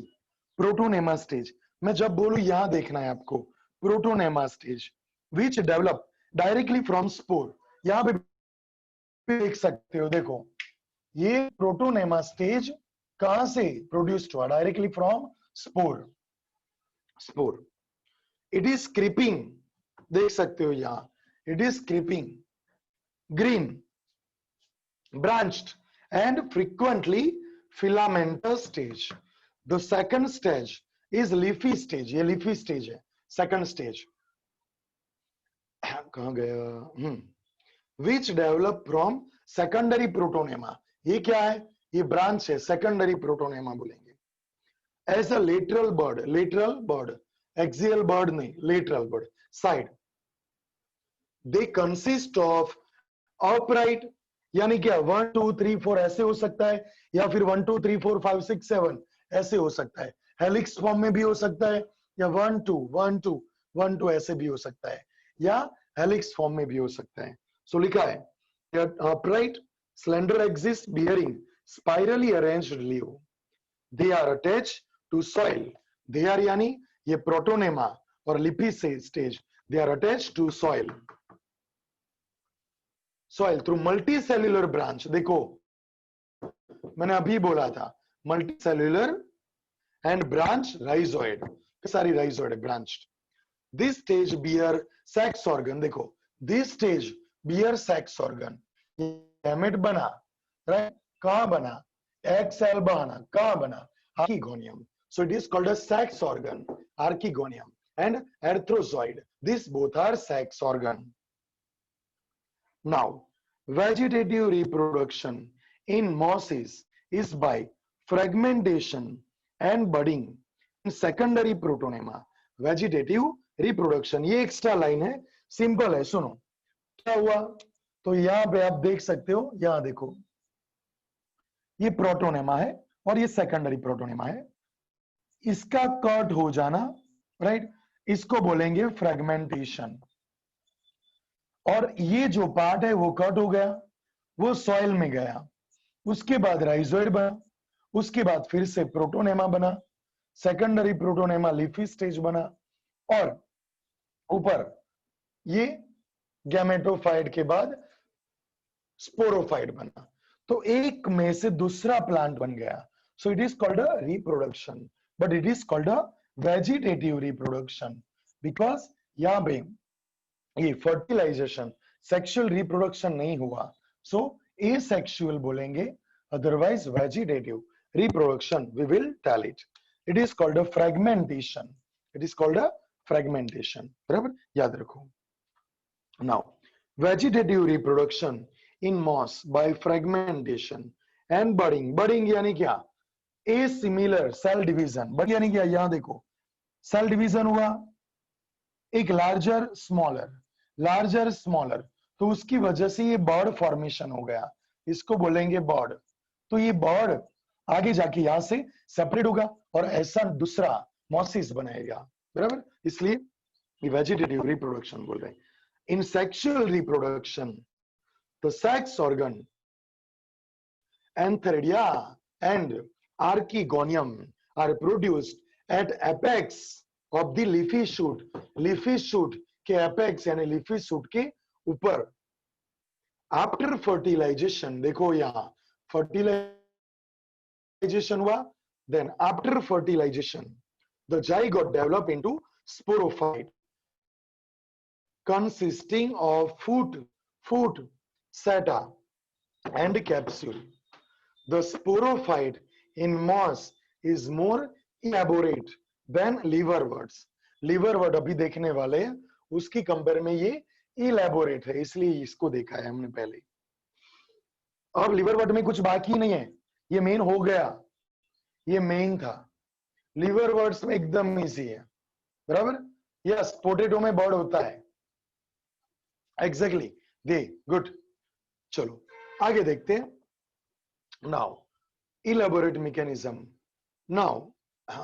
protonema stage. मैं जब बोलूं यहां देखना है आपको. protonema stage which develop directly from spore. यहां पे देख सकते हो. देखो ये प्रोटोनेमा स्टेज कहां से प्रोड्यूस्ड हुआ? Directly from spore. Spore. It is creeping. देख सकते हो यहां. It is creeping, green, branched and frequently filamentous stage. The second stage is leafy stage. ये leafy stage है. second stage कहां गया? which develop from secondary protonema. ये क्या है? ये ब्रांच है. secondary protonema बोलेंगे. as a lateral bird, axial bird नहीं, lateral bird, side. they consist of upright, यानी क्या 1 2 3 4 ऐसे हो सकता है, या फिर 1 2 3 4 5 6 7 ऐसे हो सकता है. हेलिक्स फॉर्म में भी हो सकता है, या 1 2 1 2 1 2 ऐसे भी हो सकता है, या हेलिक्स फॉर्म में भी हो सकता है. सो लिखा है upright slender axis bearing spirally arranged leaf. they are attached to soil. they are यानी ये प्रोटोनेमा और लिपी stage. they are attached to soil through multicellular branch. देखो मैंने अभी बोला था multicellular and branch rhizoid. सारी rhizoid branched. this stage bear sex organ. देखो this stage bear sex organ. Gamete बना, राइट? कहां बना? egg cell बना, कहां बना? archegonium. so it is called a sex organ, archegonium, and erythrozoid. these both are sex organ. Now, vegetative reproduction in mosses is by fragmentation and budding in secondary protonema. Vegetative reproduction, ये extra line है, simple है. सुनो क्या हुआ. तो यहां पे आप देख सकते हो, यहां देखो ये प्रोटोनेमा है और ये सेकेंडरी प्रोटोनेमा है. इसका कट हो जाना, राइट? इसको बोलेंगे फ्रेगमेंटेशन. और ये जो पार्ट है वो कट हो गया, वो सॉइल में गया, उसके बाद राइजोइड बना, उसके बाद फिर से प्रोटोनेमा बना, सेकेंडरी प्रोटोनेमा लीफी स्टेज बना, और ऊपर ये गैमेटोफाइट के बाद स्पोरोफाइट बना। तो एक में से दूसरा प्लांट बन गया। So it is called a reproduction, but it is called a vegetative reproduction, because यहां पे ये फर्टिलाइजेशन, सेक्सुअल रिप्रोडक्शन नहीं हुआ, सो एसेक्सुअल बोलेंगे, otherwise vegetative reproduction we will tell it. It is called a fragmentation, it is called a fragmentation, बराबर, याद रखो। Now vegetative reproduction in moss by fragmentation and budding, budding यानी क्या, a similar cell division, but यानी क्या, यहां देखो cell division हुआ, एक लार्जर स्मॉलर, लार्जर स्मॉलर, तो उसकी वजह से ये बर्ड फॉर्मेशन हो गया, इसको बोलेंगे बर्ड। तो ये बर्ड आगे जाके यहां से सेपरेट होगा और ऐसा दूसरा मॉसिस बनाएगा, बराबर, इसलिए ये वेजिटेटिव रिप्रोडक्शन बोल रहे हैं। In sexual reproduction the sex organ, antheridia and archegonium are produced at apex of the leafy shoot, leafy shoot के apex यानी leafy shoot के ऊपर। after fertilization, देखो यहाँ fertilization हुआ, then after fertilization the zygote develop into sporophyte consisting of foot seta and capsule. The sporophyte in moss is more elaborate than liverworts. liverwort अभी देखने वाले हैं, उसकी कंपेयर में ये elaborate है, इसलिए इसको देखा है हमने पहले। अब liverwort में कुछ बाकी नहीं है, ये मेन हो गया, ये मेन था। liverworts में एकदम इजी है, बराबर, यस, पोटैटो में बर्ड होता है, एग्जैक्टली, दे गुड। चलो आगे देखते हैं। now elaborate mechanism. Now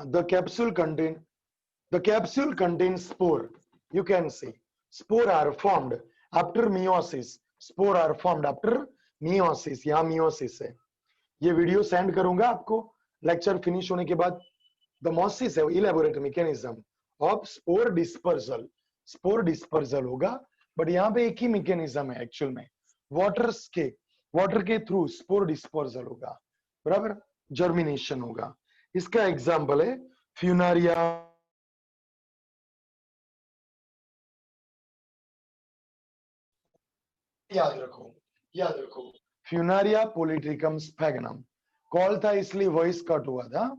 the capsule contains spore. You can see spore are formed after meiosis, spore are formed after meiosis, यहाँ meiosis है। ये वीडियो सेंड करूंगा आपको लेक्चर फिनिश होने के बाद। the meiosis है elaborate mechanism of spore dispersal, spore dispersal होगा, बट यहाँ पे एक ही मैकेनिज्म है एक्चुअल में, वाटर के थ्रू स्पोर डिस्पर्सल होगा, बराबर, जर्मिनेशन होगा। इसका एग्जांपल है फ्यूनारिया, याद रखो फ्यूनारिया पोलिट्रिकम स्फेगनम कॉल था, इसलिए वॉइस कट हुआ था।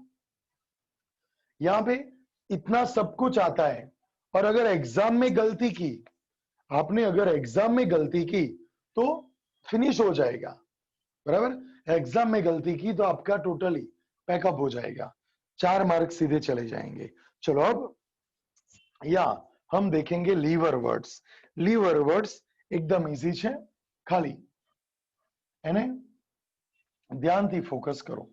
यहाँ पे इतना सब कुछ आता है, और अगर एग्जाम में गलती की आपने, अगर एग्जाम में गलती की तो फिनिश हो जाएगा, बराबर, एग्जाम में गलती की तो आपका टोटली पैकअप हो जाएगा, 4 मार्क सीधे चले जाएंगे। चलो अब या हम देखेंगे लीवर वर्ड्स। लीवर वर्ड्स एकदम इजी है, खाली એને ध्यान थी फोकस करो,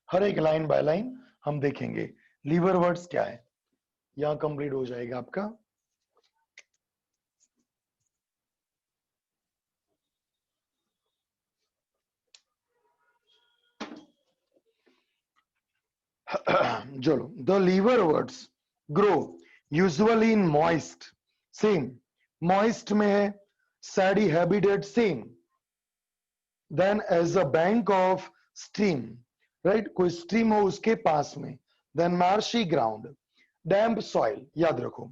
हर एक लाइन बाय लाइन हम देखेंगे लीवर वर्ड्स क्या है, यहां कंप्लीट हो जाएगा आपका। चलो, the liverworts grow usually in moist, same moist में है, sandy habitat same, then as a bank of stream, right, कोई stream हो उसके पास में, then marshy ground, damp soil, याद रखो,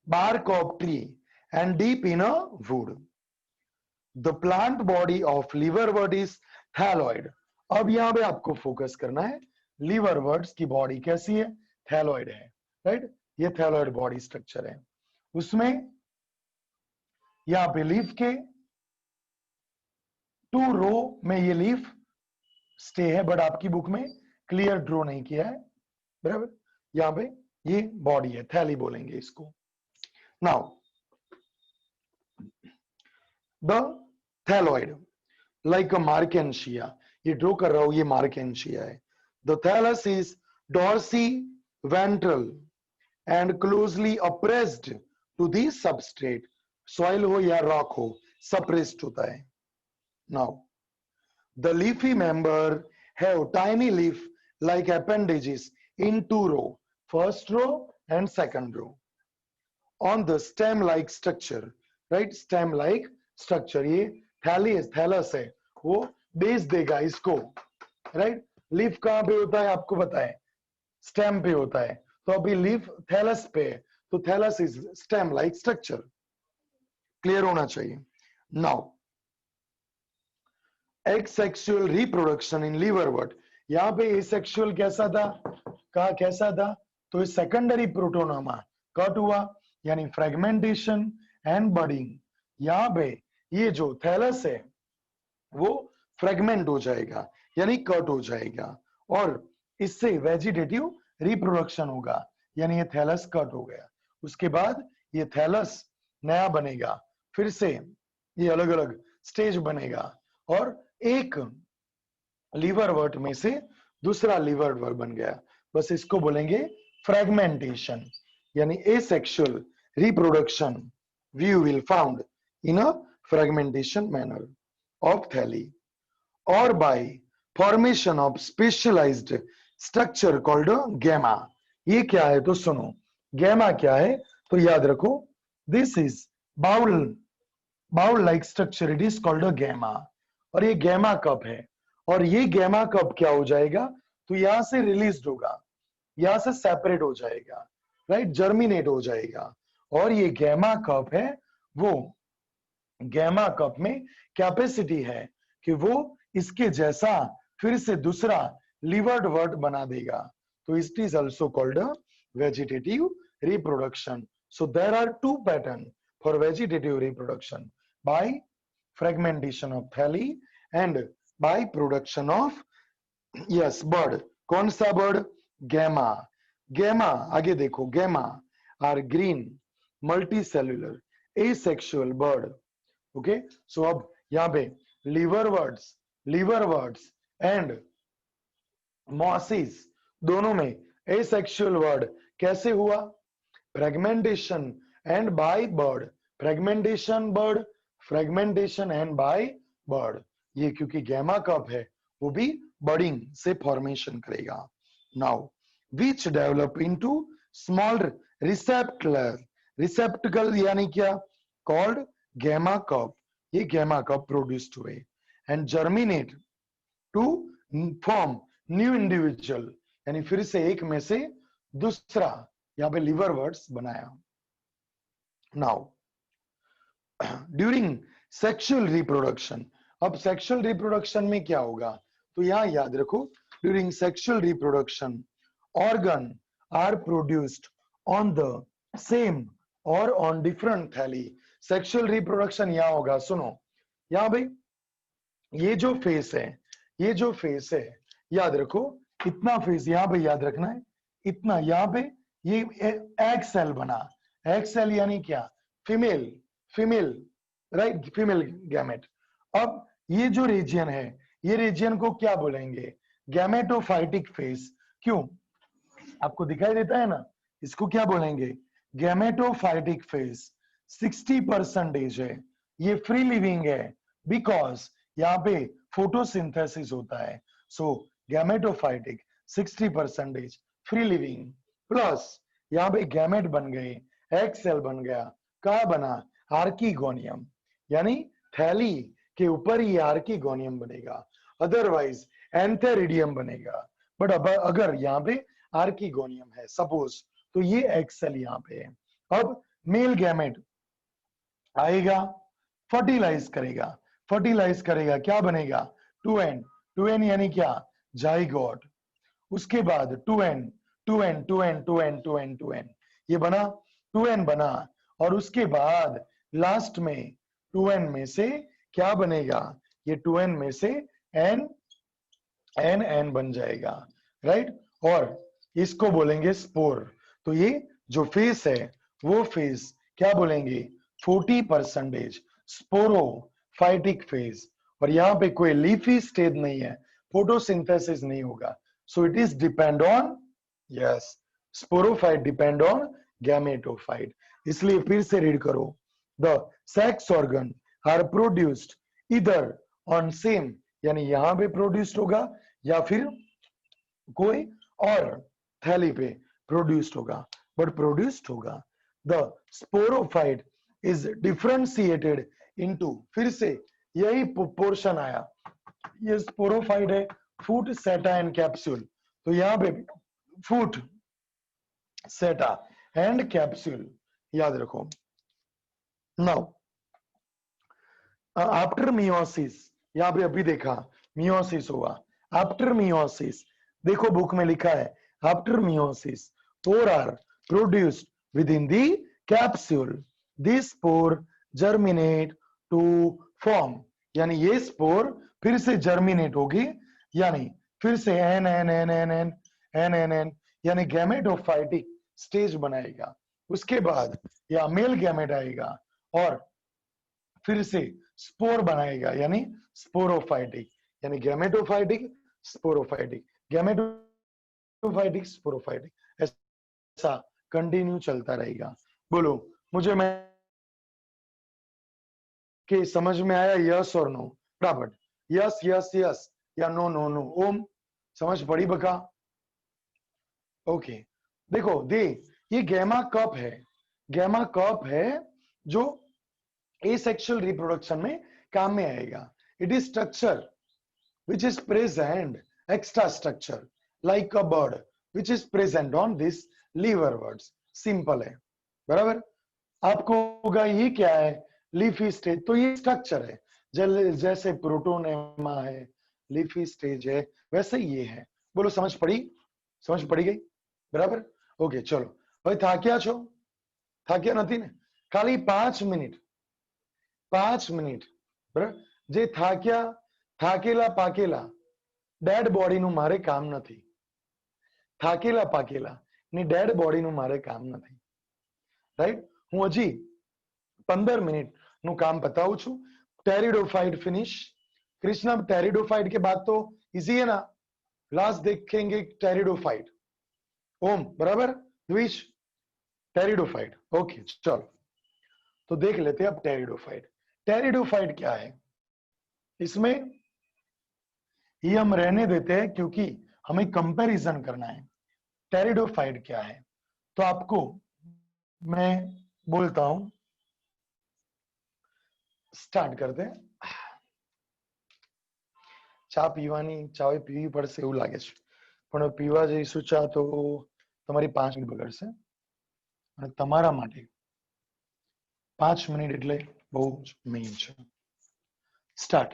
bark of tree and deep in a wood. The plant body of liverwort is thalloid. अब यहां पे आपको फोकस करना है, liverworts की बॉडी कैसी है, थैलॉइड है, राइट, ये थैलॉइड बॉडी स्ट्रक्चर है। उसमें यहां पे लीफ के 2 रो में ये लीफ स्टे है, बट आपकी बुक में क्लियर ड्रॉ नहीं किया है, बराबर, यहां पे ये बॉडी है, थैली बोलेंगे इसको। Now the thalloid like a Marchantia, ये ड्रॉ कर रहा हूं, ये मार्केंशिया है। The thallus is dorsiventral and closely oppressed to the substrate, soil हो या रॉक हो, सप्रेस्ड होता है. Now the leafy member have tiny leaf like appendages in two row, first row and second row. On the stem like structure, right? Stem like structure, ये thallus है, वो base देगा इसको, right? लीफ कहां पे होता है आपको पता है, स्टेम पे होता है. तो अभी लीफ थैलस पे है, तो thallus is stem like structure. Clear होना चाहिए. नाउ एक्सेक्सुअल रिप्रोडक्शन इन लीवरवर्ट, यहाँ पे एसेक्सुअल कैसा था, कहा कैसा था, तो ये सेकेंडरी प्रोटोनोमा कट हुआ, यानी फ्रेगमेंटेशन एंड बडिंग. यहाँ पे ये जो थैलस है वो फ्रेगमेंट हो जाएगा, यानी कट हो जाएगा, और इससे वेजिटेटिव रिप्रोडक्शन होगा, यानी ये थैलस कट हो गया. उसके बाद ये थैलस नया बनेगा, फिर से ये अलग अलग स्टेज बनेगा, और एक लीवरवर्ट में से दूसरा लीवरवर्ट बन गया. बस इसको बोलेंगे फ्रेगमेंटेशन, यानी asexual reproduction view will found in a fragmentation manner of थैली or by formation of specialized structure called gamma. ये क्या है तो सुनो, gamma क्या है तो याद रखो, this is bowl like structure, it is called a gamma. और ये gamma कब है, और ये gamma कब क्या हो जाएगा, तो यहां से रिलीज होगा, यहां से सेपरेट हो जाएगा, राइट, जर्मिनेट हो जाएगा. और ये gamma कप है, वो gamma कप में कैपेसिटी है कि वो इसके जैसा फिर से दूसरा लीवर्ड वर्ड बना देगा. तो it is also called vegetative reproduction. So there are two pattern for vegetative reproduction, by fragmentation of thalli and by production of yes bud. कौन सा बर्ड, गैमा. गैमा आगे देखो, gemma are green multi cellular asexual bud. Okay, so अब यहाँ पे लीवरवर्ट्स and mosses दोनों में asexual word कैसे हुआ, fragmentation and by bird, fragmentation and by bird. ये क्योंकि गैमा कप है, वो भी बर्डिंग से फॉर्मेशन करेगा. Now which develop into small रिसेप्टिकल यानी क्या, कॉल्ड गैमा कप. ये गैमा कप प्रोड्यूस्ड हुए and germinate to form new individual, यानी फिर से एक में से दूसरा यहाँ पे लीवरवर्ट्स बनाया. नाउ ड्यूरिंग सेक्सुअल रिप्रोडक्शन, अब सेक्सुअल रिप्रोडक्शन में क्या होगा, तो यहाँ याद रखो, during sexual reproduction organ are produced on the same और on different thalli. Sexual reproduction यहाँ होगा, सुनो यहाँ भाई, ये जो फेस है, याद रखो, इतना फेस यहाँ पे याद रखना है, इतना यहाँ पे ये एग सेल बना, एग सेल यानी क्या, फीमेल राइट, फीमेल गैमेट. अब ये जो रीजन है, ये रीजन को क्या बोलेंगे, गैमेटोफाइटिक फेस. क्यों, आपको दिखाई देता है ना, इसको क्या बोलेंगे, गैमेटोफाइटिक फेस. 60% है, ये फ्री लिविंग है, बिकॉज यहाँ पे फोटोसिंथेसिस होता है. सो गैमेटोफाइटिक 60% फ्री लिविंग, प्लस यहाँ पे गैमेट बन गए, एग सेल बन गया, कहा बना, आर्कीगोनियम, यानी थैली के ऊपर ही आर्कीगोनियम बनेगा, अदरवाइज एंथेरिडियम बनेगा. बट अब अगर यहाँ पे आर्कीगोनियम है सपोज, तो ये एग सेल यहाँ पे है. अब मेल गैमेट आएगा, फर्टिलाइज करेगा, क्या बनेगा, 2n यानी क्या, जाइगोट. उसके बाद 2n ये बना, 2n बना, और उसके बाद लास्ट में 2n में से क्या बनेगा, ये 2n में से n बन जाएगा, राइट. और इसको बोलेंगे स्पोर. तो ये जो फेस है, वो फेस क्या बोलेंगे, 40% स्पोरोफाइटिक फेज. और यहाँ पे कोई लीफी स्टेज नहीं है, फोटोसिंथेसिस नहीं होगा. So it is depend on, yes, sporophyte depend on gametophyte. इसलिए फिर से रीड करो, the sex organ are produced इधर ऑन सेम, यानी यहां पे प्रोड्यूस्ड होगा या फिर कोई और थैली पे प्रोड्यूस्ड होगा, बट प्रोड्यूस्ड होगा। The sporophyte is differentiated into, फिर से यही पोर्शन आया, ये स्पोरोफाइट है, फूट सेटा एंड कैप्सूल, तो यहां पे फूट सेटा एंड कैप्सूल याद रखो। नाउ आफ्टर मियोसिस, यहां पे अभी देखा मियोसिस हुआ, आफ्टर मियोसिस देखो बुक में लिखा है after meiosis spore are produced within the capsule, this spore germinate to form, यानी ये स्पोर फिर से जर्मिनेट होगी, यानी फिर से n n n n n n n n, यानी गैमेटोफाइटिक स्टेज बनाएगा, उसके बाद या मेल गैमेट आएगा और फिर से स्पोर बनाएगा, यानी स्पोरोफाइटिक, यानी गैमेटोफाइटिक स्पोरोफाइटिक, गैमेटोफाइटिक स्पोरोफाइटिक, ऐसा कंटिन्यू चलता रहेगा। बोलो मुझे, मैं के समझ में आया, यस और नो? बराबर, यस यस यस या नो नो नो। ओम समझ पड़ी बका? ओके देखो दे, ये गैमा कप है, गैमा कप है जो एसेक्सुअल रिप्रोडक्शन में काम में आएगा। It is structure which is present, extra structure like a bird which is present on this liverworts, simple है बराबर। आपको होगा ये क्या है, लीफी स्टेज, तो ये स्ट्रक्चर है, जैसे प्रोटोनेमा है लीफी स्टेज है, वैसे ये है। बोलो समझ पड़ी? समझ पड़ी गई बराबर? ओके चलो भाई, થાક્યા છો? થાક્યા નથી ને? ખાલી 5 મિનિટ, 5 મિનિટ બરાબર। જે થાક્યા, થાકેલા પાકેલા ડેડ બોડીનું મારે કામ નથી, થાકેલા પાકેલા ની ડેડ બોડીનું મારે કામ નથી, રાઈટ। હું હજી 15 મિનિટ નું કામ બતાવું છું। टेरिडोफाइट फिनिश, कृष्णा टेरिडोफाइट के बाद तो इजी है ना, लास्ट देखेंगे टेरिडोफाइट। ओम बराबर, द्विज टेरिडोफाइट, ओके चलो तो देख लेते हैं अब टेरिडोफाइट। टेरिडोफाइट क्या है, इसमें ये हम रहने देते हैं क्योंकि हमें कंपैरिजन करना है। टेरिडोफाइट क्या है, तो आपको मैं बोलता हूं, स्टार्ट करते हैं। ચા પીવાની, ચા પીવી પડશે એવું લાગે છે, પણ પીવા જઈશું ચા તો તમારી 5 મિનિટ બગડશે, અને તમારા માટે 5 મિનિટ એટલે બહુ જ મેઇન છે। સ્ટાર્ટ,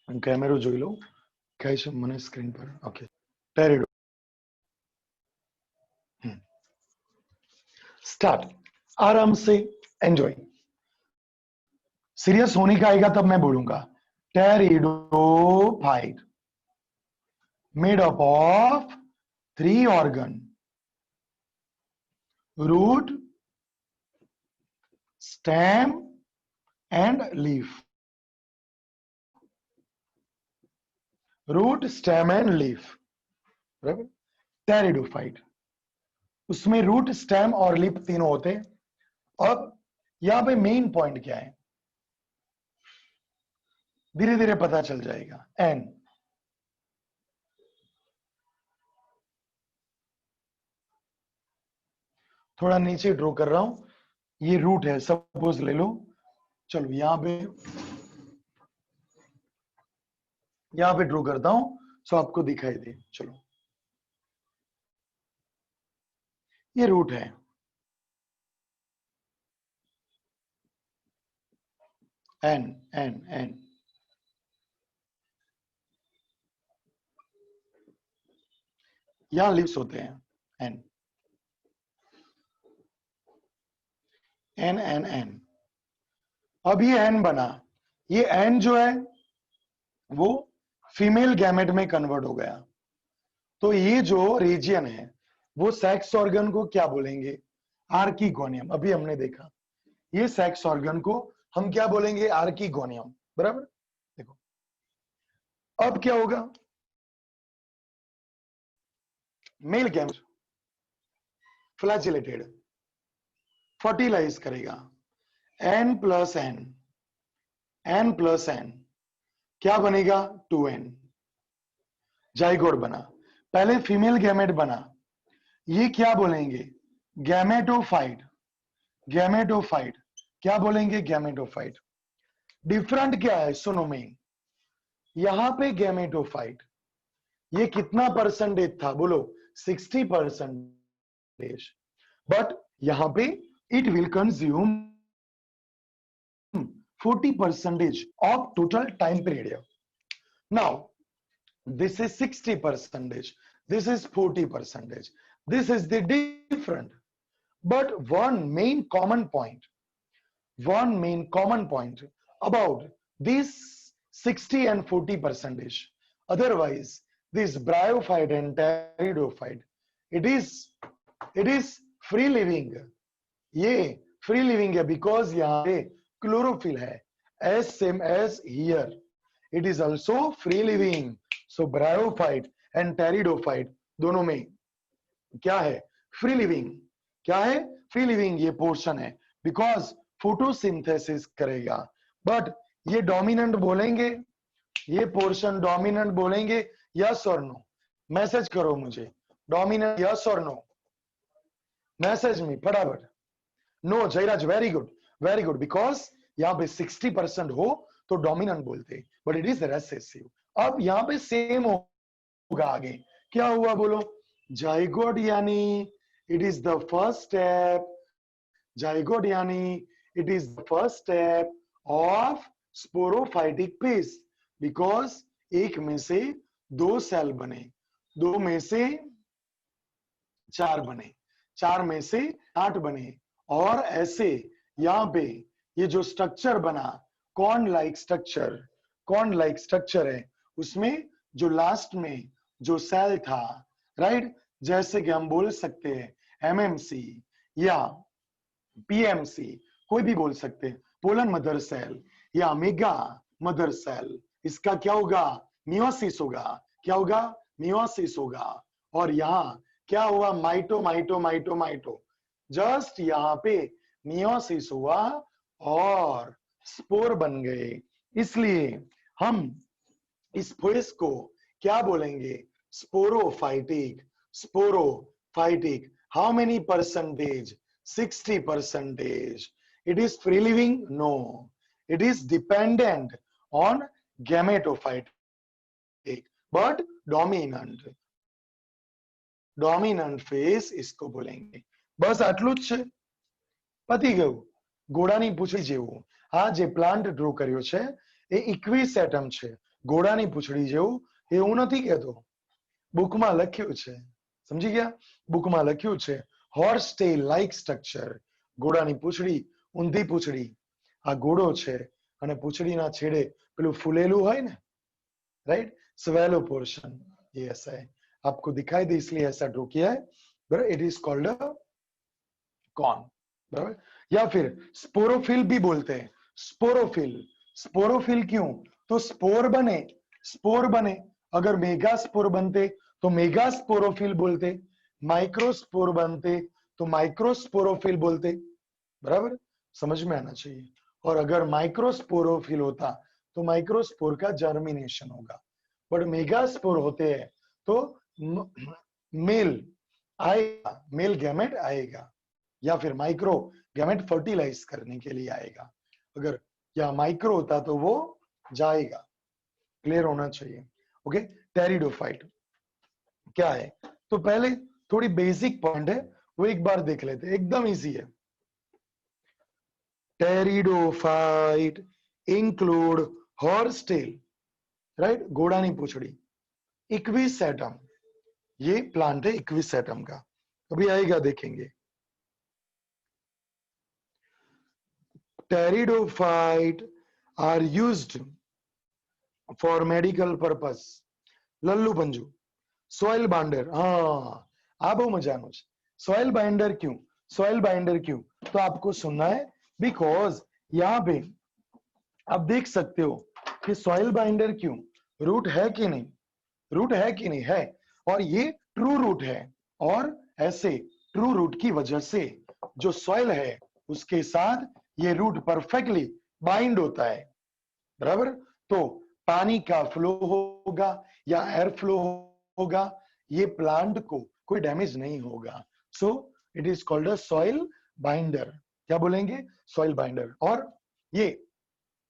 હું કેમેરો જોઈ લઉં કઈ છે મને સ્ક્રીન પર। ઓકે ટેરિડો स्टार्ट, आराम से एंजॉय। सीरियस होने का आएगा तब मैं बोलूंगा। Pteridophyte made up of 3 organ, root, stem and leaf, root, stem and leaf, बराबर। टेरिडोफाइट उसमें रूट, स्टेम और लीफ तीनों होते हैं। अब यहां पे मेन पॉइंट क्या है, धीरे धीरे पता चल जाएगा। एन, थोड़ा नीचे ड्रॉ कर रहा हूं, ये रूट है सपोज ले लो, चलो यहां पे ड्रॉ करता हूं सो आपको दिखाई दे। चलो ये रूट है, एन एन एन, यहां लीव्स होते हैं, एन एन एन एन। अब ये एन बना, ये एन जो है वो फीमेल गैमेट में कन्वर्ट हो गया, तो ये जो रीजियन है वो सेक्स ऑर्गन को क्या बोलेंगे, आर्कीगोनियम। अभी हमने देखा ये सेक्स ऑर्गन को हम क्या बोलेंगे, आर्कीगोनियम, बराबर। देखो अब क्या होगा, मेल गैमेट फ्लैजिलेटेड, फर्टिलाइज करेगा, n plus n plus n क्या बनेगा 2n, जाइगोट बना। पहले फीमेल गैमेट बना, ये क्या बोलेंगे गैमेटोफाइट, गैमेटोफाइट क्या बोलेंगे गैमेटोफाइट। डिफरेंट क्या है सुनो मेन, यहां पे गैमेटोफाइट ये कितना परसेंटेज था बोलो 60%, बट यहां पे it will consume 40% of total time period. Now this is 60%, this is 40%, this is the different, but one main common point about this 60 and 40%, otherwise this bryophyte and pteridophyte it is free living, ये free living है because यहाँ पे chlorophyll है, as same as here it is also free living. So bryophyte and pteridophyte दोनों में क्या है free living, क्या है फ्री लिविंग ये पोर्शन है बिकॉज फोटोसिंथेसिस करेगा। बट ये डोमिनेंट बोलेंगे, ये पोर्शन डोमिनेंट बोलेंगे, यस और नो, मैसेज करो मुझे डोमिनेंट यस और नो, मैसेज में फटाफट। No Jayraj very good because यहाँ पे 60% हो तो डोमिनेंट बोलते, बट इट इज रेसेसिव। अब यहाँ पे सेम होगा आगे, क्या हुआ बोलो जाइगोट यानी it is the first step, zygote यानी it is the first step of sporophytic phase, because एक में से 2 सेल बने, 2 में से 4 बने, 4 में से 8 बने, और ऐसे यहां पे ये जो स्ट्रक्चर बना कॉर्न लाइक स्ट्रक्चर है, उसमें जो लास्ट में जो सेल था राइट, जैसे कि हम बोल सकते हैं एमएमसी या पीएमसी, कोई भी बोल सकते हैं, पोलन मदर सेल या मेगा मदर सेल, इसका क्या होगा मियोसिस होगा, क्या होगा मियोसिस होगा। और यहाँ क्या हुआ माइटो माइटो माइटो माइटो, जस्ट यहाँ पे मियोसिस हुआ और स्पोर बन गए, इसलिए हम इस फेस को क्या बोलेंगे sporophytic, sporophytic. How many percentage 60%। it is free living no, it is dependent on gametophytic but dominant phase इसको बोलेंगे। बस આટલું જ છે, પતી ગયું। ઘોડાની પૂંછડી જેવું આ જે પ્લાન્ટ ડ્રો કર્યો છે એ ઇક્વિસેટમ છે, ઘોડાની પૂંછડી જેવું એવું નથી કહેતો, બુકમાં લખ્યું છે, સમજી ગયા, બુકમાં લખ્યું છે હોર્સ ટેલ લાઇક સ્ટ્રક્ચર, ઘોડાની પૂંછડી ઊંધી પૂંછડી, આ ઘોડો છે અને પૂંછડીના છેડે પેલું ફૂલેલું હોય ને राइट, स्वेलो पोर्शन, ये ऐसा है, आपको दिखाई दे इसलिए ऐसा ड्रॉ किया है, बराबर, it is called a corn, बराबर। या फिर स्पोरोफिल भी बोलते हैं, स्पोरोफिल, स्पोरोफिल क्यों तो स्पोर बने, अगर मेगा स्पोर बनते तो मेगा स्पोरोफिल बोलते, माइक्रोस्पोर बनते तो माइक्रोस्पोरोफिल बोलते, बराबर, समझ में आना चाहिए। और अगर माइक्रोस्पोरोफिल होता तो माइक्रोस्पोर का जर्मिनेशन होगा, बट मेगास्पोर होते हैं तो मेल आएगा, मेल गैमेट आएगा, या फिर माइक्रो गैमेट फर्टिलाइज करने के लिए आएगा, अगर या माइक्रो होता तो वो जाएगा, क्लियर होना चाहिए। ओके, टेरिडोफाइट क्या है, तो पहले थोड़ी बेसिक पॉइंट है वो एक बार देख लेते हैं, एकदम इजी है। Pteridophyte include horse tail, right, घोड़ानी पूंछड़ी, इक्विसेटम, ये प्लांट है इक्विसेटम का, अभी आएगा देखेंगे। Pteridophyte are used for medical purpose, लल्लू पंजू, सॉइल बाइंडर, हाँ आ बहु मजानो छे, सॉइल बाइंडर क्यों, सॉइल बाइंडर क्यों, तो आपको सुनना है बिकॉज यहाँ पे आप देख सकते हो कि सॉइल बाइंडर क्यों, रूट है कि नहीं, रूट है कि नहीं है, और ये ट्रू रूट है, और ऐसे ट्रू रूट की वजह से जो सॉइल है उसके साथ ये रूट परफेक्टली बाइंड होता है, बराबर। तो पानी का फ्लो होगा या एयर फ्लो होगा, ये प्लांट को कोई डैमेज नहीं होगा। So it is called a soil binder. क्या बोलेंगे? Soil binder. और ये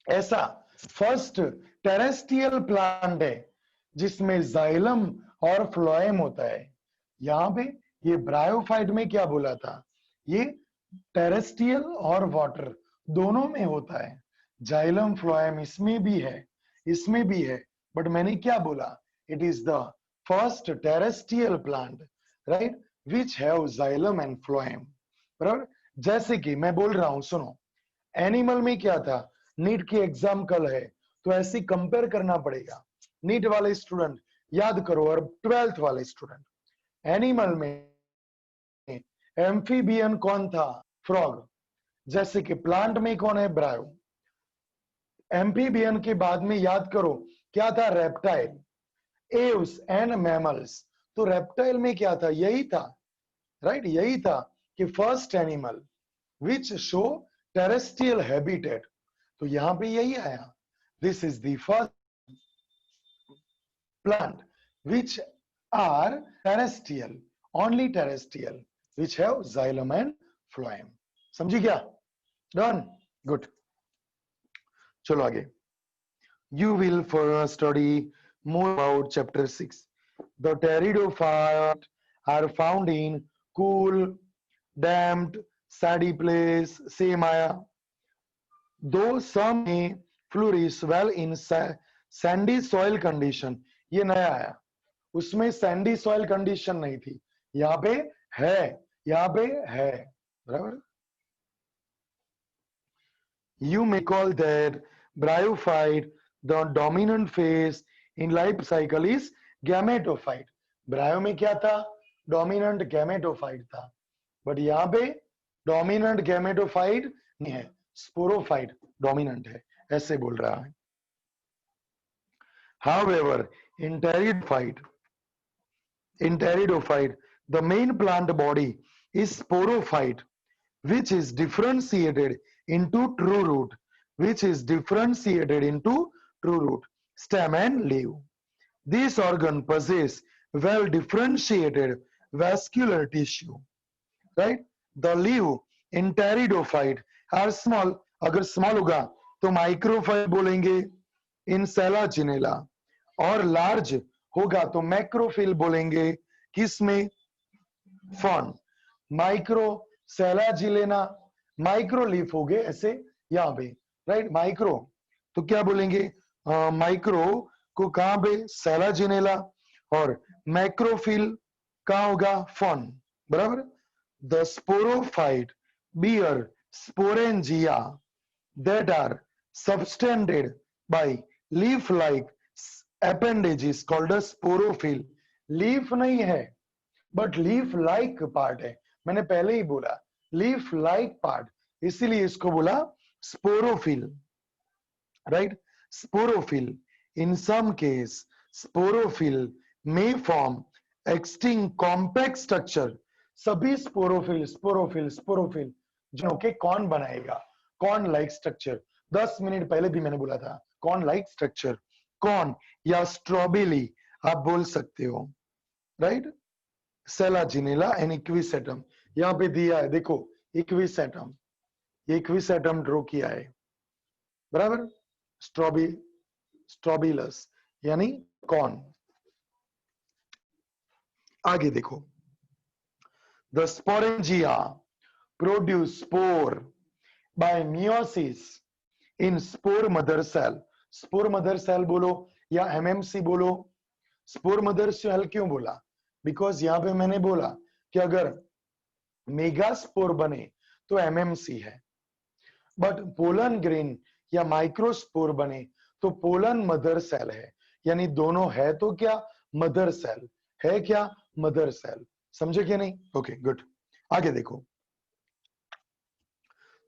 ऐसा फर्स्ट टेरेस्ट्रियल प्लांट है जिसमें जाइलम और फ्लोएम होता है। यहां पे ये ब्रायोफाइट में क्या बोला था, ये टेरेस्ट्रियल और वाटर दोनों में होता है। जाइलम फ्लोएम इसमें भी है, इसमें भी है, बट मैंने क्या बोला, it is the first terrestrial plant, right, which have xylem and phloem, बराबर। जैसे कि मैं बोल रहा हूं, सुनो, एनिमल में क्या था, नीट की एग्जाम कल है, तो ऐसे कंपेयर करना पड़ेगा। नीट वाले स्टूडेंट याद करो और 12th वाले स्टूडेंट, एनिमल में एम्फीबियन कौन था, फ्रॉग। जैसे कि प्लांट में कौन है, ब्रायो। एम्फीबियन के बाद में याद करो क्या था, रेप्टाइल, एव्स एंड मैमल्स। तो रेप्टाइल में क्या था, यही था, राइट, यही था कि first animal which show terrestrial habitat. तो यहां पे यही आया, this is the first plant which are terrestrial, only terrestrial, which have xylem and phloem. समझी क्या? Done? Good. चलो आगे. You will further study more about chapter 6. The pteridophytes are found in cool, damp, sandy place, same आया. Though some may flourish well in sandy soil condition, ये नया आया, उसमें Sandy soil condition नहीं थी, यहां पे है, यहां पे है, बराबर। You may call that bryophyte, the dominant phase in life cycle is gametophyte. ब्रायो में क्या था, डोमिनेंट गैमेटोफाइट था, बट यहां पे डोमिनेंट गैमेटोफाइट नहीं है, स्पोरोफाइट डोमिनेंट है, ऐसे बोल रहा है। However, in pteridophyte, the main plant body is sporophyte, which is differentiated into true root, stem and leaf. This organ possess well differentiated vascular tissue, right? The leaf in pteridophyte are small. अगर small होगा तो microphyte बोलेंगे in Selaginella, और large होगा तो मैक्रोफिल बोलेंगे किसमें, fawn. Micro सेलाजिलेना, micro leaf हो गए ऐसे यहां पे, राइट, माइक्रो तो क्या बोलेंगे, माइक्रो को कहां पे, सेलाजिनेला, और मैक्रोफिल कहां होगा, फॉन, बराबर। The sporophyte bear sporangia that are subtended by leaf-like appendages called a sporophyll. Leaf नहीं है बट लीफ लाइक पार्ट है, मैंने पहले ही बोला लीफ लाइक पार्ट, इसीलिए इसको बोला sporophyll, right, sporophyll. In some case sporophyll may form extinct compact structure. सभी स्पोरोफिल जो के कौन बनाएगा, कॉर्न लाइक स्ट्रक्चर। 10 मिनट पहले भी मैंने बोला था कॉर्न लाइक स्ट्रक्चर, कॉर्न या स्ट्रॉबेरी आप बोल सकते हो, राइट। सेलाजिनेला एंड इक्विसेटम यहां पे दिया है, देखो इक्विसेटम, ये इक्विसेटम ड्रॉ किया है, बराबर। स्ट्रॉबिलस यानी कॉर्न। आगे देखो, the sporangia produce spore by meiosis in spore mother cell. Spore mother cell बोलो या एमएमसी बोलो, स्पोर मदर सेल क्यों बोला, बिकॉज यहां पे मैंने बोला कि अगर मेगा स्पोर बने तो एमएमसी है, बट पोलन ग्रेन या माइक्रोस्पोर बने तो पोलन मदर सेल है, यानी दोनों है तो क्या, मदर सेल है, क्या मदर सेल, समझे क्या नहीं, ओके गुड। आगे देखो,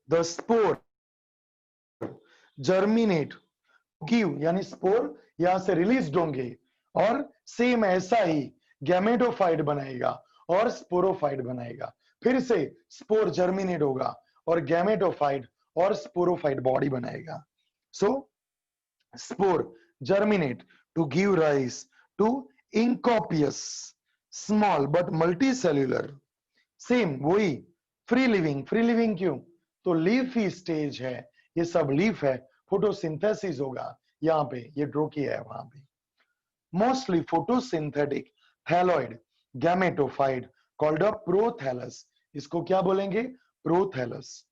the spore germinate give, यानी स्पोर यहां से रिलीज होंगे और सेम ऐसा ही गैमेटोफाइट बनाएगा और स्पोरोफाइट बनाएगा, फिर से स्पोर जर्मिनेट होगा और गैमेटोफाइट और स्पोरोफाइट बॉडी बनाएगा. सो spore germinate to give rise to incopious small but multicellular. Same वही फ्री लिविंग क्यों? तो लीफी स्टेज है, ये सब लीफ है, फोटोसिंथेसिस होगा यहाँ पे, ये ड्रॉ किया है वहां पे. Mostly photosynthetic thalloid gametophyte called a prothallus. इसको क्या बोलेंगे? Prothallus.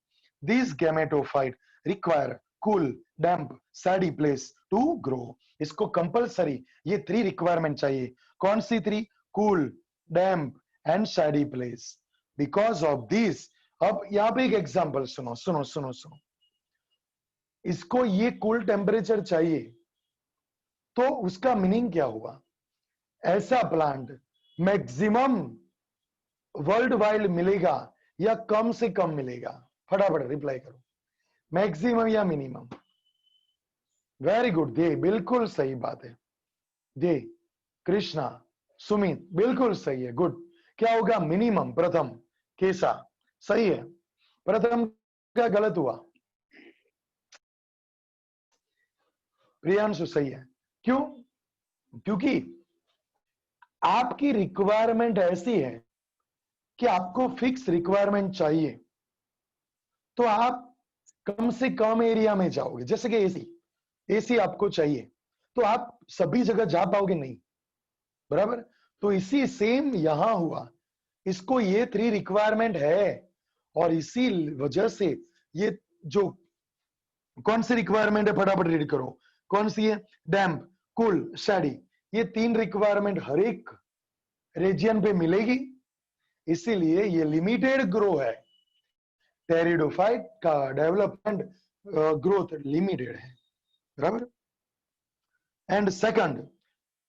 This gametophyte require cool damp shady place to grow. इसको कंपलसरी ये 3 रिक्वायरमेंट चाहिए. कौन सी 3? Cool damp and shady place. Because of this, अब यहां पे एक एग्जांपल सुनो सुनो सुनो सुनो. इसको ये कूल टेम्परेचर चाहिए, तो उसका मीनिंग क्या हुआ? ऐसा प्लांट मैक्सिमम वर्ल्ड वाइड मिलेगा या कम से कम मिलेगा? फटाफट रिप्लाई करो, मैक्सिमम या मिनिमम? वेरी गुड दे, बिल्कुल सही बात है. दे, कृष्णा, सुमित, बिल्कुल सही है. गुड. क्या होगा? मिनिमम. प्रथम कैसा? सही है. प्रथम क्या गलत हुआ? प्रियांशु सही है. क्यों? क्योंकि आपकी रिक्वायरमेंट ऐसी है कि आपको फिक्स रिक्वायरमेंट चाहिए, तो आप कम से कम एरिया में जाओगे. जैसे कि एसी आपको चाहिए, तो आप सभी जगह जा पाओगे नहीं, बराबर? तो इसी सेम यहां हुआ. इसको ये 3 रिक्वायरमेंट है, और इसी वजह से ये जो कौन सी रिक्वायरमेंट है, फटाफट रीड करो. कौन सी है? डैम्प, कूल, शैडी. ये 3 रिक्वायरमेंट हर एक रीजन पे मिलेगी, इसीलिए ये लिमिटेड ग्रो है. टेरिडोफाइट का डेवलपमेंट ग्रोथ लिमिटेड है, बराबर? And second,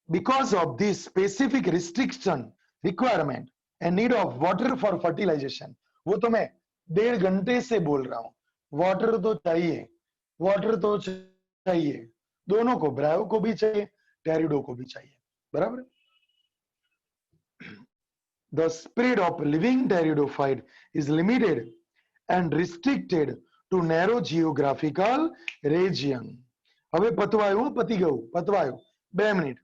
because of this specific restriction requirement and need of water for fertilization. वो तो मैं 1.5 घंटे से बोल रहा हूं, वाटर तो चाहिए, वाटर तो चाहिए. दोनों को, ब्रायो को भी चाहिए, टेरिडो को भी चाहिए, बराबर? The spread of living pteridophyte is limited and restricted to narrow geographical region. હવે પતવાયું, પતી ગયું, પતવાયું. 2 મિનિટ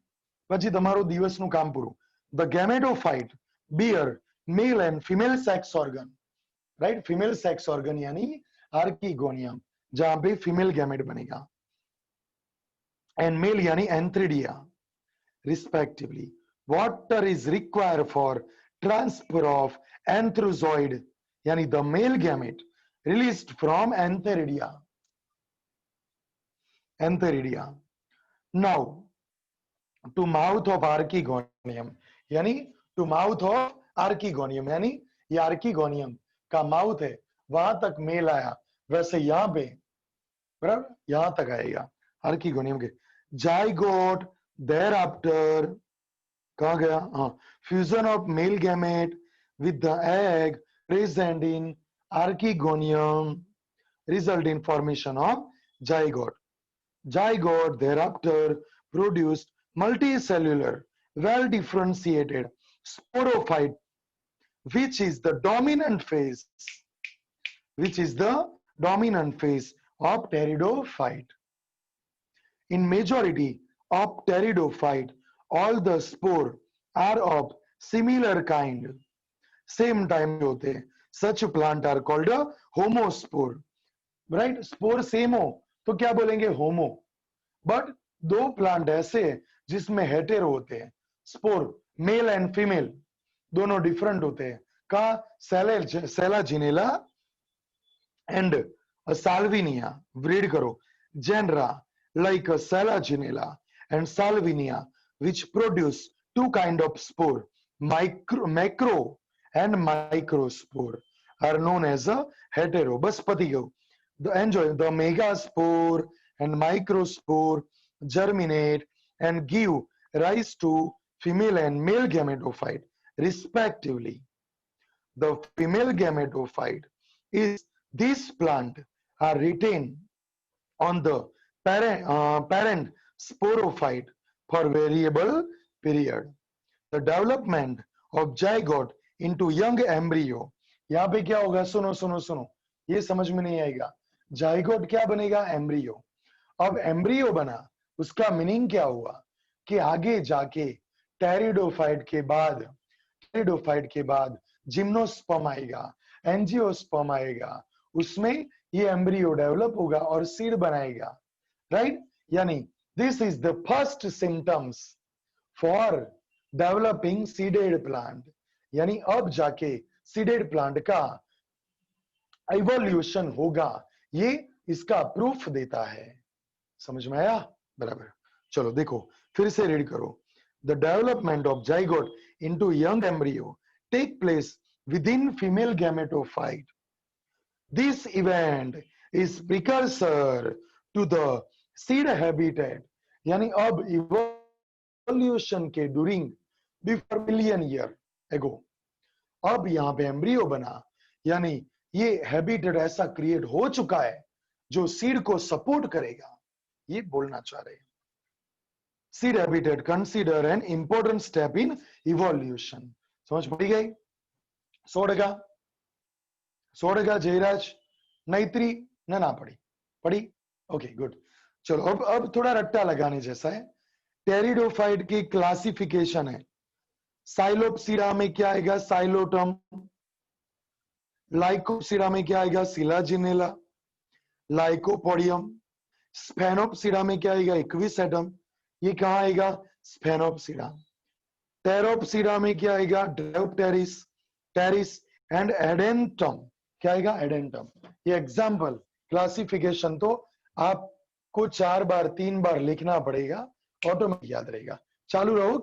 પછી તમારો દિવસનું કામ પૂરું. The gametophyte bear male and female sex organ, right? Female sex organ यानी आर्कीगोनियम, जहां पे फीमेल गैमेट बनेगा, and male यानी एंथ्रिडिया respectively. Water is required for transfer of anthrozoid यानी the male gamete released from antheridia. Now to mouth of archegonium यानी to mouth of archegonium यानी ये archegonium का माउथ है, वहां तक मेल आया, वैसे यहां पे बराबर यहां तक आएगा आर्कीगोनियम के. जाइगोट thereafter कहा गया? हाँ, fusion of male gamete with the egg present in archegonium result in formation of zygote. Zygote thereafter produced multicellular, well differentiated sporophyte, which is the dominant phase of pteridophyte. In majority of pteridophyte, all the spore are of similar kind, same time होते हैं. Such plant are called a homospore, right? Spore same हो तो क्या बोलेंगे? होमो. But 2 plant ऐसे हैं जिसमें hetero होते हैं. स्पोर मेल एंड फीमेल दोनों डिफरेंट होते हैं. का सेलाजिनेला एंड साल्विनिया. रीड करो. Genera like Selaginella and Salvinia, which produce 2 kind of spore, macro and microspore, are known as a hetero. बस पति गो. Enjoy. The megaspore and microspore germinate and give rise to female and male gametophyte respectively. The female gametophyte is this plant are retained on the parent sporophyte for variable period. The development of zygote into young embryo. यहाँ पे क्या होगा? सुनो सुनो सुनो. ये समझ में नहीं आएगा। जाइगोट क्या बनेगा? एम्ब्रियो। अब एम्ब्रियो बना, उसका मीनिंग क्या हुआ कि आगे जाके टेरिडोफाइट के बाद जिम्नोस्पर्म आएगा, एंजियोस्पर्म आएगा, उसमें ये एम्ब्रियो डेवलप होगा और सीड बनाएगा, राइट? यानी this is the first symptoms for developing seeded plant, यानी अब जाके सीडेड प्लांट का इवोल्यूशन होगा, ये इसका प्रूफ देता है। समझ में आया? बराबर। चलो देखो फिर से रीड करो। The development of zygote into young embryo take place within female gametophyte. This event is precursor to the seed habitat, यानी अब इवोल्यूशन के during before million year ago अब यहां पे एम्ब्रियो बना, यानी ये हैबिटेट ऐसा क्रिएट हो चुका है जो सीड को सपोर्ट करेगा, ये बोलना चाह रहे हैं। Seed habitat consider an important step in evolution. समझ पड़ी गई? सोड़ेगा जयराज नैत्री ना पड़ी? पड़ी? Okay good. चलो अब थोड़ा रट्टा लगाने जैसा है। टेरिडोफाइट की क्लासिफिकेशन है। साइलोप्सिरा में क्या आएगा? साइलोटम। लाइकोप्सिरा में क्या आएगा? सिलाजिनेला। लाइकोपोडियम। स्फेनोप्सिरा में क्या आएगा? इक्विसेटम। ये कहां आएगा? स्फेनोप्सिरा। टेरोप्सिरा में क्या आएगा? Dryopteris, pteris and adiantum. क्या आएगा? एडेंटम। ये एग्जाम्पल, क्लासिफिकेशन तो आपको 4 बार 3 बार लिखना पड़ेगा, ऑटोमेटिक याद रहेगा। चालू रहो।